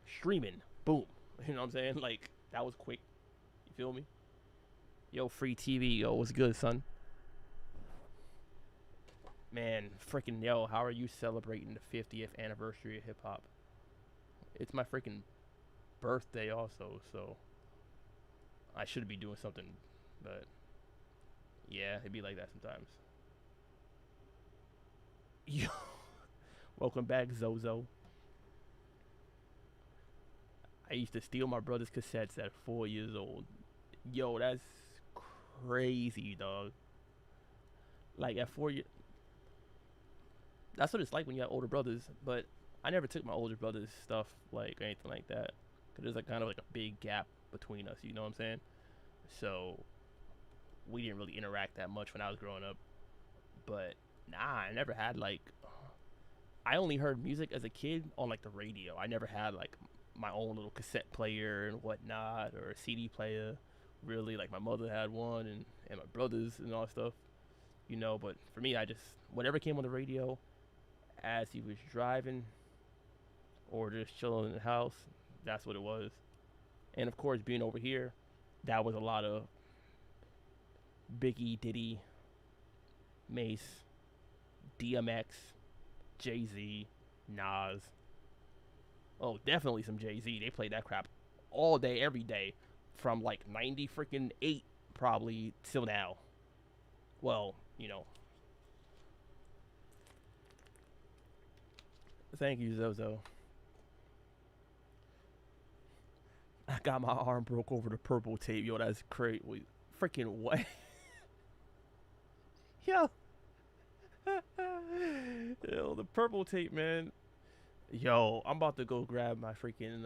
streaming. Boom. You know what I'm saying? Like, that was quick. You feel me? Yo, free TV. Yo, what's good, son? Man, freaking yo, how are you celebrating the 50th anniversary of hip hop? It's my freaking birthday also, so I should be doing something, but yeah, it'd be like that sometimes. Yo, welcome back, Zozo. I used to steal my brother's cassettes at 4 years old. Yo, that's crazy, dog. Like at 4 years, that's what it's like when you have older brothers. But I never took my older brother's stuff like anything like that, cause there's like kind of like a big gap between us. You know what I'm saying? So we didn't really interact that much when I was growing up. But nah, I never had like. I only heard music as a kid on like the radio. I never had like my own little cassette player and whatnot or a CD player. Really, like my mother had one and my brothers and all that stuff. But for me, I just whatever came on the radio as he was driving or just chilling in the house, that's what it was. And of course, being over here, that was a lot of Biggie, Diddy, Mace, DMX, Jay Z, Nas. Oh, definitely some Jay Z. They played that crap all day, every day, from like 90 freaking 8 probably till now. Well, thank you, Zozo. I got my arm broke over the purple tape. Yo, that's crazy. Freaking what? Yo. Yo, the purple tape, man. Yo, I'm about to go grab my freaking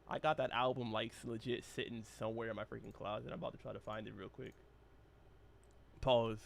I got that album like legit sitting somewhere in my freaking closet. I'm about to try to find it real quick. Pause.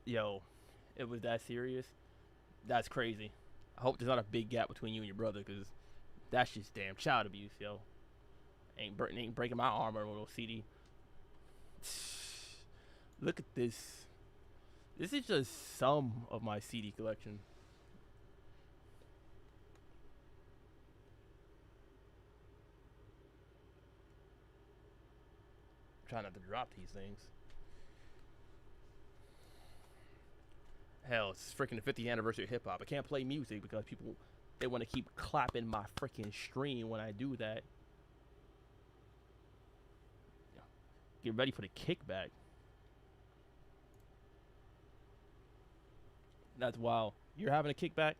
Yo, it was that serious? That's crazy. I hope there's not a big gap between you and your brother, cause that's just damn child abuse, yo. Ain't breaking my arm or a little CD. Look at this. This is just some of my CD collection. I'm trying not to drop these things. Hell, it's freaking the 50th anniversary of hip hop. I can't play music because people they want to keep clapping my freaking stream when I do that. Get ready for the kickback. That's wild. You're having a kickback?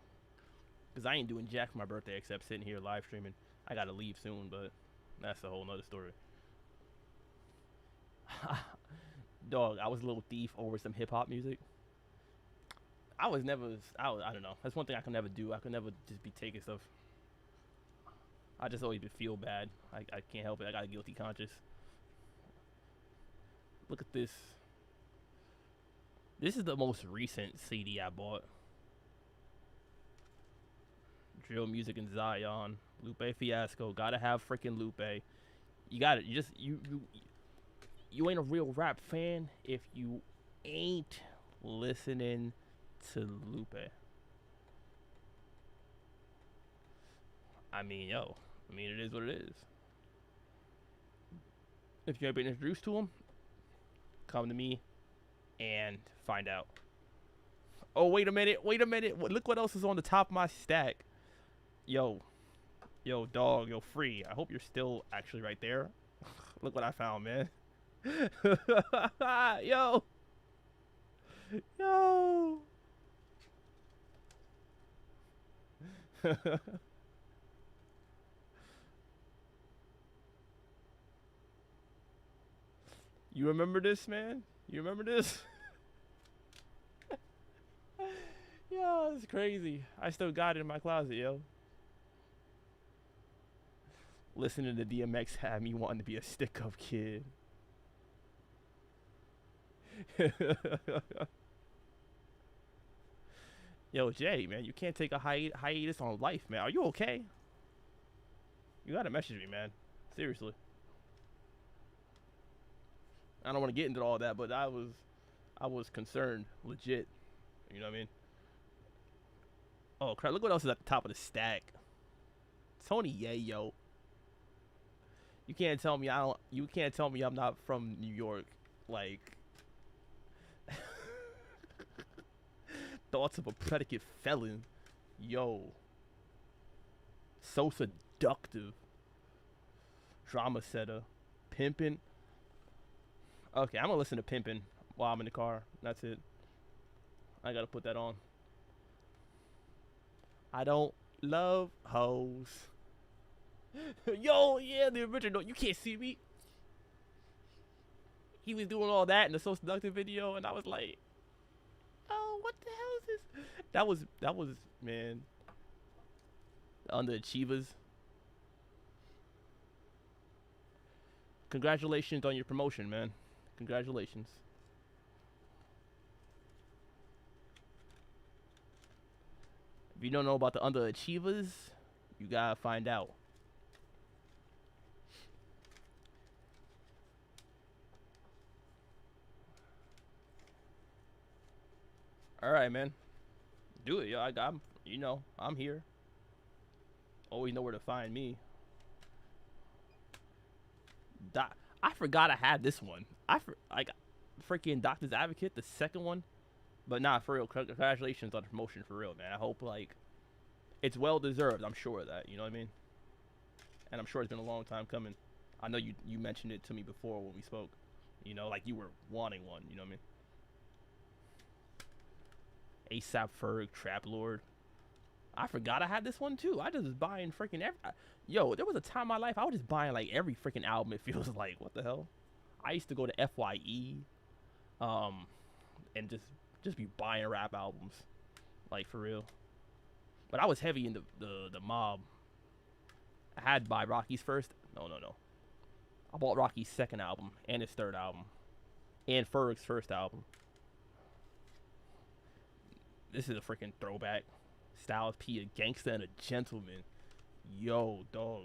Because I ain't doing jack for my birthday except sitting here live streaming. I gotta leave soon, but that's a whole nother story. Dog, I was a little thief over some hip hop music. I was never, I don't know. That's one thing I can never do. I can never just be taking stuff. I just always feel bad. I can't help it. I got a guilty conscience. Look at this. This is the most recent CD I bought. Drill Music in Zion. Lupe Fiasco. Gotta have freaking Lupe. You got it. You ain't a real rap fan if you ain't listening to Lupe. I mean, yo. I mean, it is what it is. If you ain't been introduced to him, come to me and find out. Oh, wait a minute. Wait a minute. Look what else is on the top of my stack. Yo, dog, yo, free. I hope you're still actually right there. Look what I found, man. Yo. You remember this, man? You remember this? Yo, it's crazy. I still got it in my closet, yo. Listening to DMX had me wanting to be a stick-up kid. Yo, Jay, man, you can't take a hiatus on life, man. Are you okay? You gotta message me, man. Seriously. I don't want to get into all that, but I was concerned, legit. You know what I mean? Oh crap! Look what else is at the top of the stack. Tony Yayo. You can't tell me You can't tell me I'm not from New York. Like, thoughts of a predicate felon. Yo. So seductive. Drama setter. Pimpin'. Okay, I'm gonna listen to Pimpin' while I'm in the car. That's it. I gotta put that on. I don't love hoes. Yo, yeah, the original. You can't see me. He was doing all that in the So Seductive video, and I was like, oh, what the hell is this? That was, man, underachievers. Congratulations on your promotion, man. Congratulations. If you don't know about the underachievers, you gotta find out. All right, man. Do it, yo. I'm here. Always know where to find me. I forgot I had this one. Freaking Doctor's Advocate, the second one. But nah, for real, congratulations on the promotion, for real, man. I hope, like, it's well deserved. I'm sure of that, you know what I mean? And I'm sure it's been a long time coming. I know you mentioned it to me before when we spoke. You know, like you were wanting one, you know what I mean? ASAP Ferg, Trap Lord. I forgot I had this one too. I just was buying freaking yo, there was a time in my life I was just buying like every freaking album, it feels like. What the hell? I used to go to FYE and just be buying rap albums, like, for real. But I was heavy in the mob. I had to buy Rocky's first. No. I bought Rocky's second album and his third album and Ferg's first album. This is a freaking throwback. Styles P, a gangster and a gentleman. Yo, dog.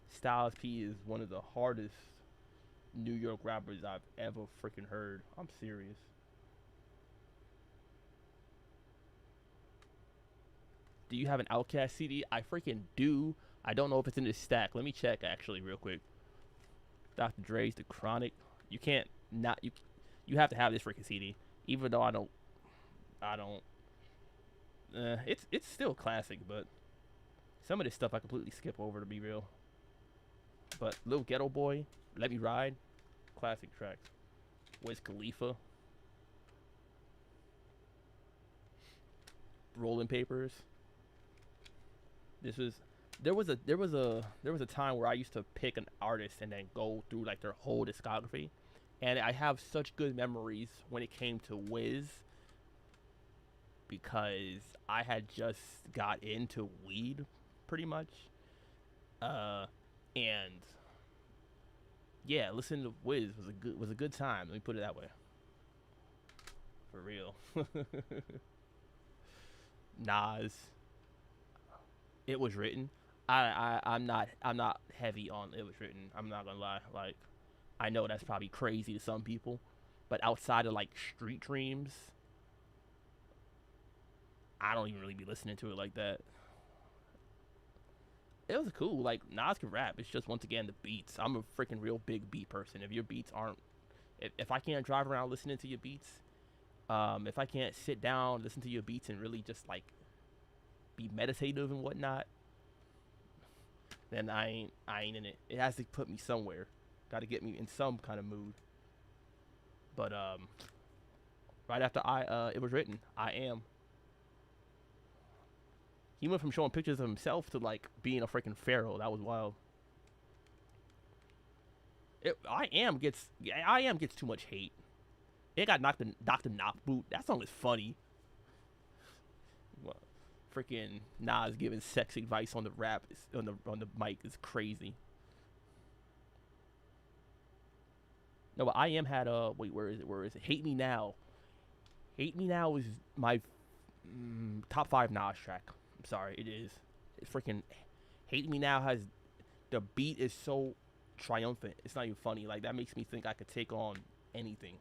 Styles P is one of the hardest New York rappers I've ever freaking heard. I'm serious. Do you have an Outkast CD? I freaking do. I don't know if it's in this stack. Let me check actually real quick. Dr. Dre's The Chronic. You can't not you have to have this freaking CD. Even though I don't. It's still classic, but some of this stuff I completely skip over to be real. But Little Ghetto Boy, Let Me Ride, classic tracks. Wiz Khalifa, Rolling Papers. This was there was a time where I used to pick an artist and then go through like their whole discography, and I have such good memories when it came to Wiz because I had just got into weed pretty much, and yeah, listening to Wiz was a good time. Let me put it that way. For real. Nas, It Was Written. I'm not heavy on It Was Written. I'm not gonna lie. Like, I know that's probably crazy to some people, but outside of like Street Dreams, I don't even really be listening to it like that. It was cool. Like, Nas can rap. It's just, once again, the beats. I'm a freaking real big beat person. If your beats aren't, if I can't drive around listening to your beats, if I can't sit down, listen to your beats, and really just like be meditative and whatnot, then I ain't in it. It has to put me somewhere. Got to get me in some kind of mood. But right after It Was Written, I Am. He went from showing pictures of himself to like being a freaking pharaoh. That was wild. I Am gets too much hate. It got knocked in Dr. Knockboot. That song is funny. Well, freaking Nas giving sex advice on the on the mic is crazy. No, but I Am had wait, where is it? Where is it? Hate Me Now. Hate Me Now is my top 5 Nas track. I'm sorry, it is. It's freaking Hate Me Now has the beat is so triumphant. It's not even funny. Like, that makes me think I could take on anything.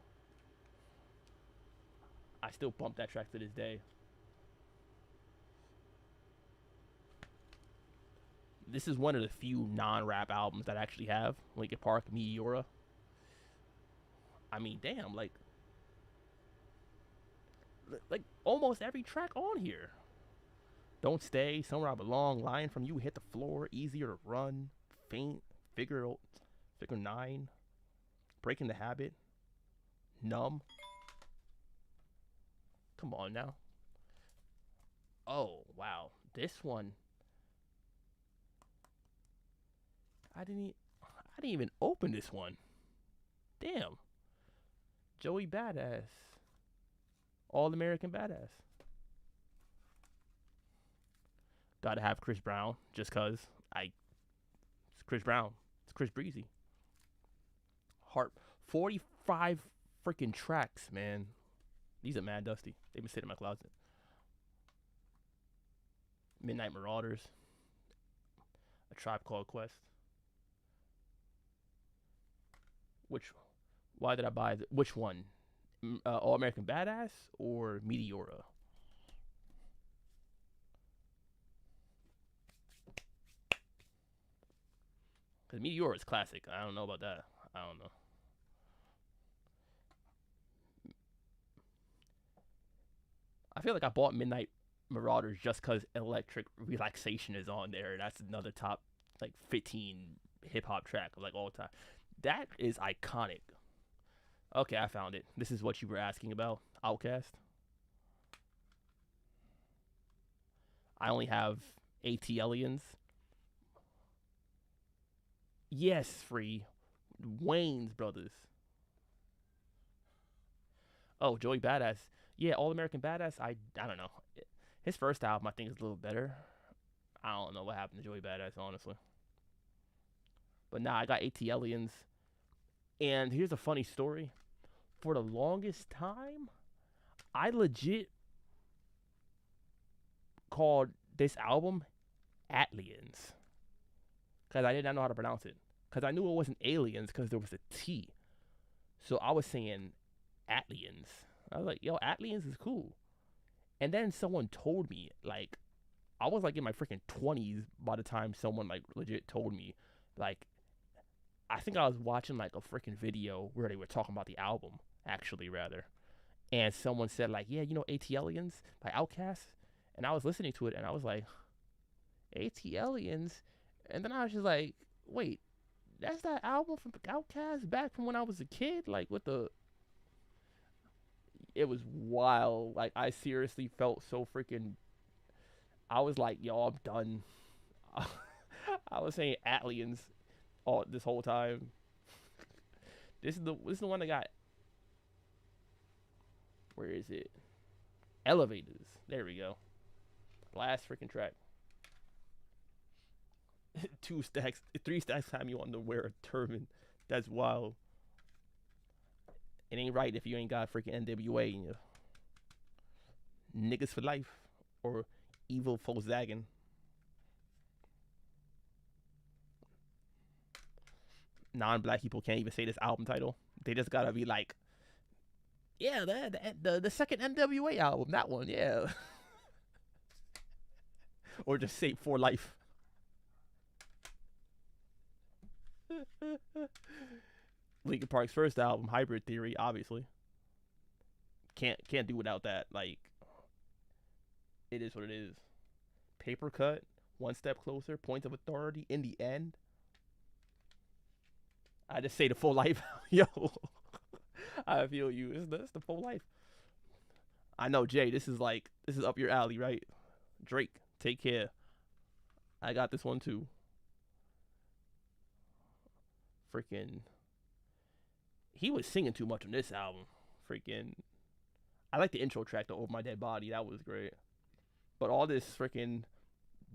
I still bump that track to this day. This is one of the few non-rap albums that I actually have. Linkin Park, Meteora. I mean, damn, like almost every track on here. Don't Stay, Somewhere I Belong, Lying From You, Hit the Floor, Easier to Run, Faint, Figure 9, Breaking the Habit, Numb. Come on now. Oh, wow. This one, I didn't even open this one. Damn. Joey Badass. All American Badass. Gotta have Chris Brown, just cause it's Chris Brown. It's Chris Breezy. Heart 45 freaking tracks, man. These are mad dusty. They've been sitting in my closet. Midnight Marauders. A Tribe Called Quest. Why did I buy which one? All American Badass or Meteora? Because Meteora is classic. I don't know about that. I don't know. I feel like I bought Midnight Marauders just because Electric Relaxation is on there. That's another top like 15 hip hop track of like all time. That is iconic. Okay, I found it. This is what you were asking about. Outcast. I only have AT Aliens. Yes, free. Wayne's Brothers. Oh, Joey Badass. Yeah, All American Badass. I don't know. His first album I think is a little better. I don't know what happened to Joey Badass, honestly. But nah, I got AT Aliens. And here's a funny story. For the longest time, I legit called this album Atlians. Because I did not know how to pronounce it. Because I knew it wasn't aliens because there was a T. So I was saying Atlians. I was like, yo, Atlians is cool. And then someone told me, like, I was like in my freaking 20s by the time someone like legit told me, like, I think I was watching like a freaking video where they were talking about the album, actually, rather. and someone said like, yeah, you know, ATLians by Outkast, and I was listening to it, and I was like, ATLians, and then I was just like, wait, that's that album from Outkast back from when I was a kid, like with the. It was wild. Like I seriously felt so freaking. I was like, yo, I'm done. I was saying Atlians all this whole time. This is the one that got. Where is it? Elevators. There we go. Last freaking track. 2 stacks, 3 stacks time you want to wear a turban. That's wild. It ain't right if you ain't got freaking NWA in you. Niggas for life. Or evil Volkswagen. Non-black people can't even say this album title. They just gotta be like, yeah, the second NWA album, that one, yeah. Or just say For Life. Linkin Park's first album, Hybrid Theory, obviously. Can't do without that. Like, it is what it is. Paper Cut, One Step Closer, Points of Authority, In the End. I just say the full life. Yo, I feel you. It's the full life. I know, Jay, this is up your alley, right? Drake, Take Care. I got this one too. Freaking. He was singing too much on this album. Freaking. I like the intro track, though, Over My Dead Body. That was great. But all this freaking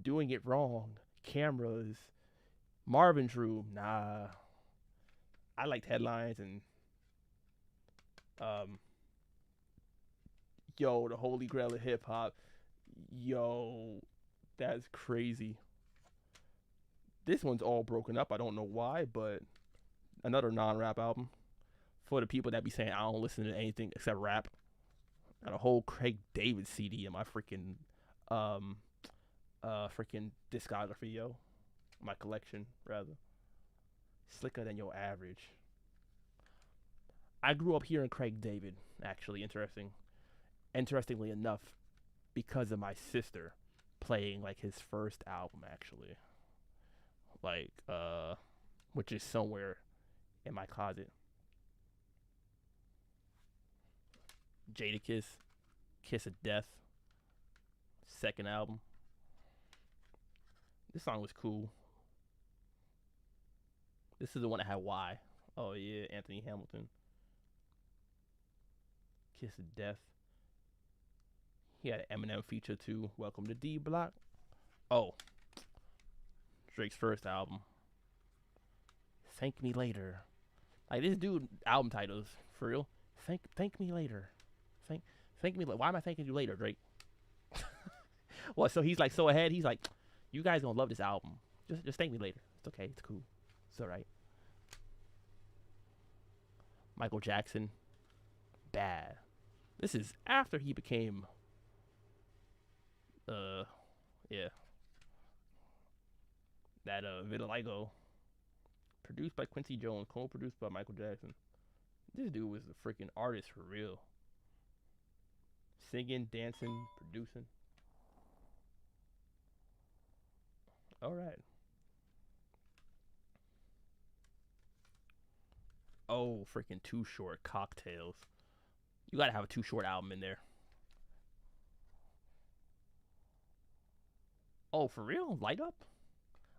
doing it wrong, cameras, Marvin's Room, nah. I liked Headlines and yo, the Holy Grail of hip hop. Yo, that's crazy. This one's all broken up. I don't know why, but another non-rap album for the people that be saying I don't listen to anything except rap. Got a whole Craig David CD in my um freaking discography, yo. My collection, rather. Slicker than your average. I grew up hearing Craig David, actually, interestingly enough, because of my sister playing like his first album, actually. Like, which is somewhere in my closet. Jadakiss, Kiss of Death, second album. This song was cool. This is the one that had Y. Oh yeah, Anthony Hamilton. Kiss of Death. He had an Eminem feature too. Welcome to D Block. Oh, Drake's first album. Thank Me Later. Like this dude album titles for real. Thank me later. Thank me. Why am I thanking you later, Drake? Well, so he's like so ahead. He's like, you guys gonna love this album. Just thank me later. It's okay. It's cool. It's alright. Michael Jackson. Bad. This is after he became yeah. That Vitiligo. Produced by Quincy Jones, co-produced by Michael Jackson. This dude was a freaking artist for real. Singing, dancing, producing. Alright. Oh, freaking Too Short, Cocktails. You gotta have a Too Short album in there. Oh, for real? Light Up?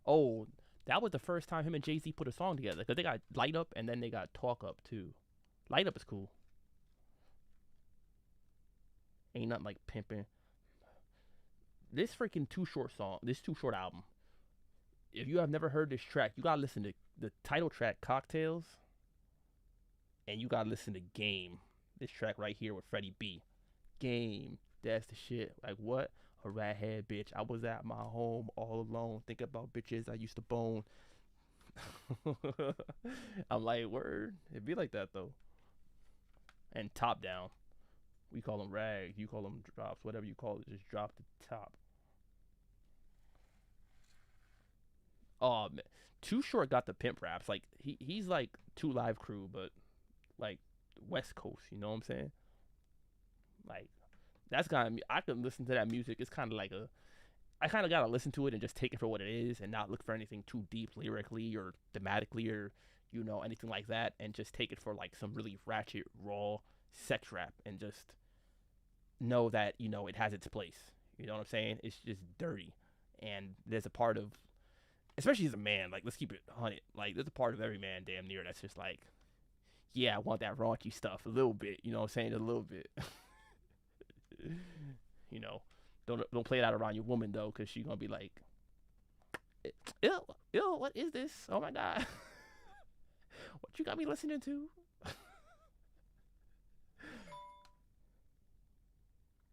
Oh, that was the first time him and Jay-Z put a song together. Because they got Light Up and then they got Talk Up too. Light Up is cool. Ain't nothing like pimping. This freaking Too Short song, this Too Short album. If you have never heard this track, you gotta listen to the title track, Cocktails. And you gotta listen to Game. This track right here with Freddie B. Game. That's the shit. Like what? A rat head bitch. I was at my home all alone. Think about bitches I used to bone. I'm like, word. It be like that though. And Top Down. We call them rags. You call them drops. Whatever you call it. Just drop the top. Oh man. Too Short got the pimp raps. Like he's like 2 Live Crew, but like West Coast. You know what I'm saying? Like that's kind of I could listen to that music. It's kind of like a I kind of gotta listen to it and just take it for what it is, and not look for anything too deep lyrically or thematically or anything like that, and just take it for like some really ratchet, raw sex rap, and just know that it has its place. You know what I'm saying? It's just dirty, and there's a part of, especially as a man, like let's keep it 100. Like there's a part of every man damn near that's just like, yeah, I want that raunchy stuff a little bit. You know what I'm saying? A little bit. you know, don't play that around your woman though, cause she's gonna be like, ew, ew, what is this? Oh my god, what you got me listening to?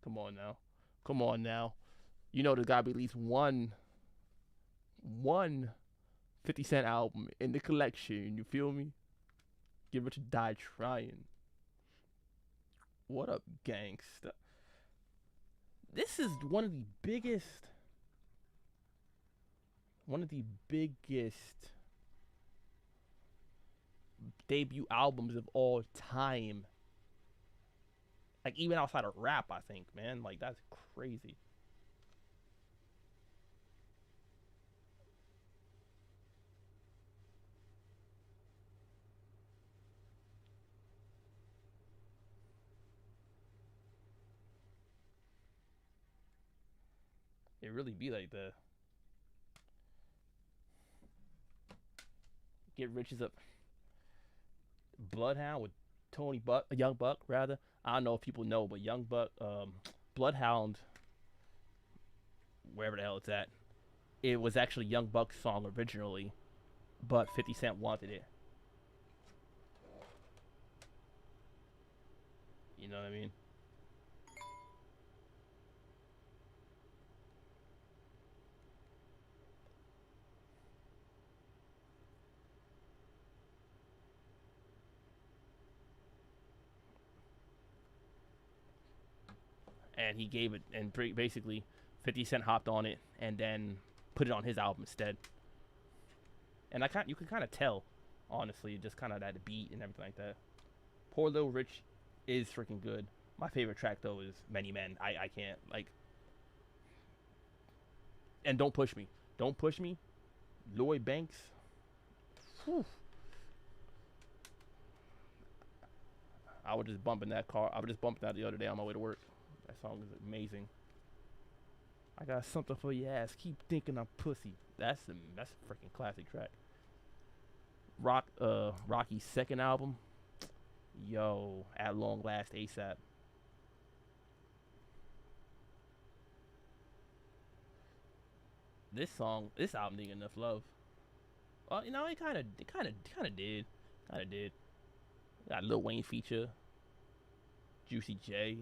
Come on now, come on now. There's gotta be at least one 50 Cent album in the collection. You feel me? Give it a die trying. What up, gangsta? This is one of the biggest debut albums of all time. Like even outside of rap, I think, man. Like that's crazy. It really be like the Get Rich is a Bloodhound with Tony Buck, Young Buck rather. I don't know if people know, but Young Buck, Bloodhound, wherever the hell it's at, it was actually Young Buck's song originally, but 50 Cent wanted it. You know what I mean? And he gave it, and basically 50 Cent hopped on it and then put it on his album instead. And you can kind of tell, honestly, just kind of that beat and everything like that. Poor Little Rich is freaking good. My favorite track though is Many Men. I can't like, and Don't Push Me. Don't Push Me. Lloyd Banks. Whew. I was just bumping that car. I was just bumping that the other day on my way to work. That song is amazing. I got something for your ass. Keep thinking I'm pussy. That's a freaking classic track. Rocky's second album. Yo, At Long Last ASAP. This album didn't get enough love. Well, kind of did. Got Lil Wayne feature, Juicy J,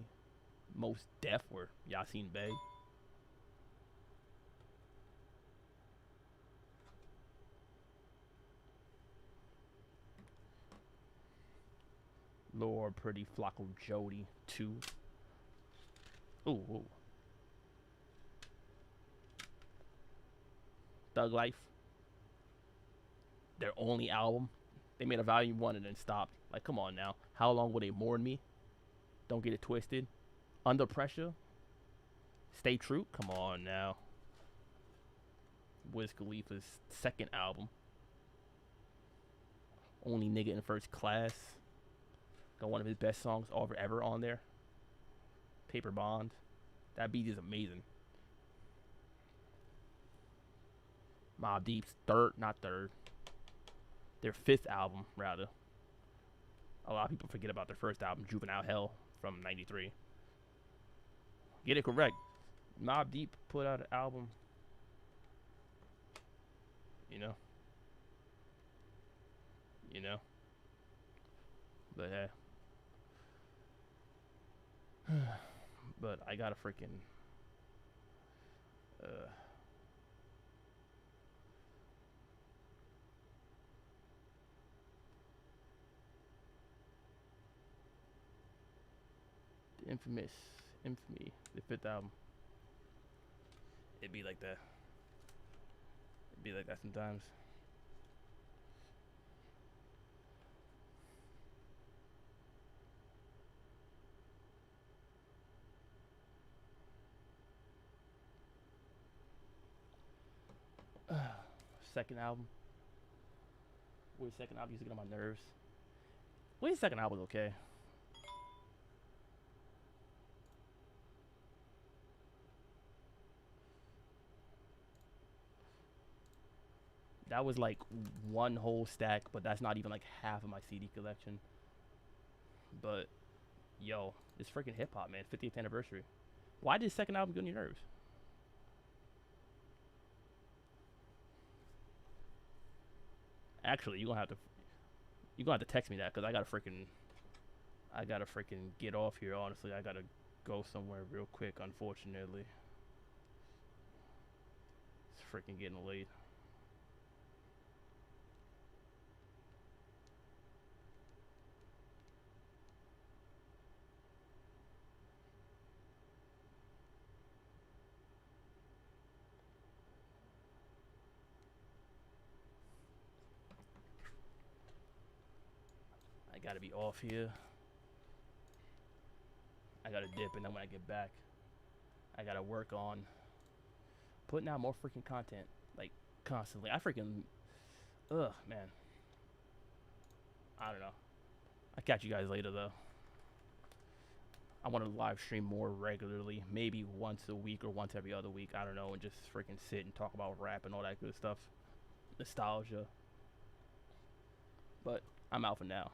Most Def, or Yasin Bey. Lord Pretty Flocko Jody 2. Ooh. Thug Life, their only album. They made a volume one and then stopped. Like, come on now. How long will they mourn me? Don't get it twisted. Under Pressure. Stay True. Come on now. Wiz Khalifa's second album. Only Nigga in First Class. Got one of his best songs ever on there. Paper Bond. That beat is amazing. Mobb Deep's not third. Their fifth album, rather. A lot of people forget about their first album, Juvenile Hell, from '93. Get it correct. Mobb Deep put out an album. You know. You know. But but I got a freaking uh infamous infamy, the fifth album. It'd be like that. It'd be like that sometimes. second album. Wayne's second album used to get on my nerves. Wayne's second album was okay. That was like one whole stack, but that's not even like half of my CD collection. But yo, this freaking hip hop, man, 50th anniversary. Why did second album get on your nerves? Actually, you gonna have to text me that because I gotta freaking get off here. Honestly, I gotta go somewhere real quick. Unfortunately, it's freaking getting late. I gotta be off here. I gotta dip, and then when I get back, I gotta work on putting out more freaking content, like constantly. I freaking, ugh, man. I don't know. I'll catch you guys later though. I want to live stream more regularly, maybe once a week or once every other week. I don't know, and just freaking sit and talk about rap and all that good stuff, nostalgia. But I'm out for now.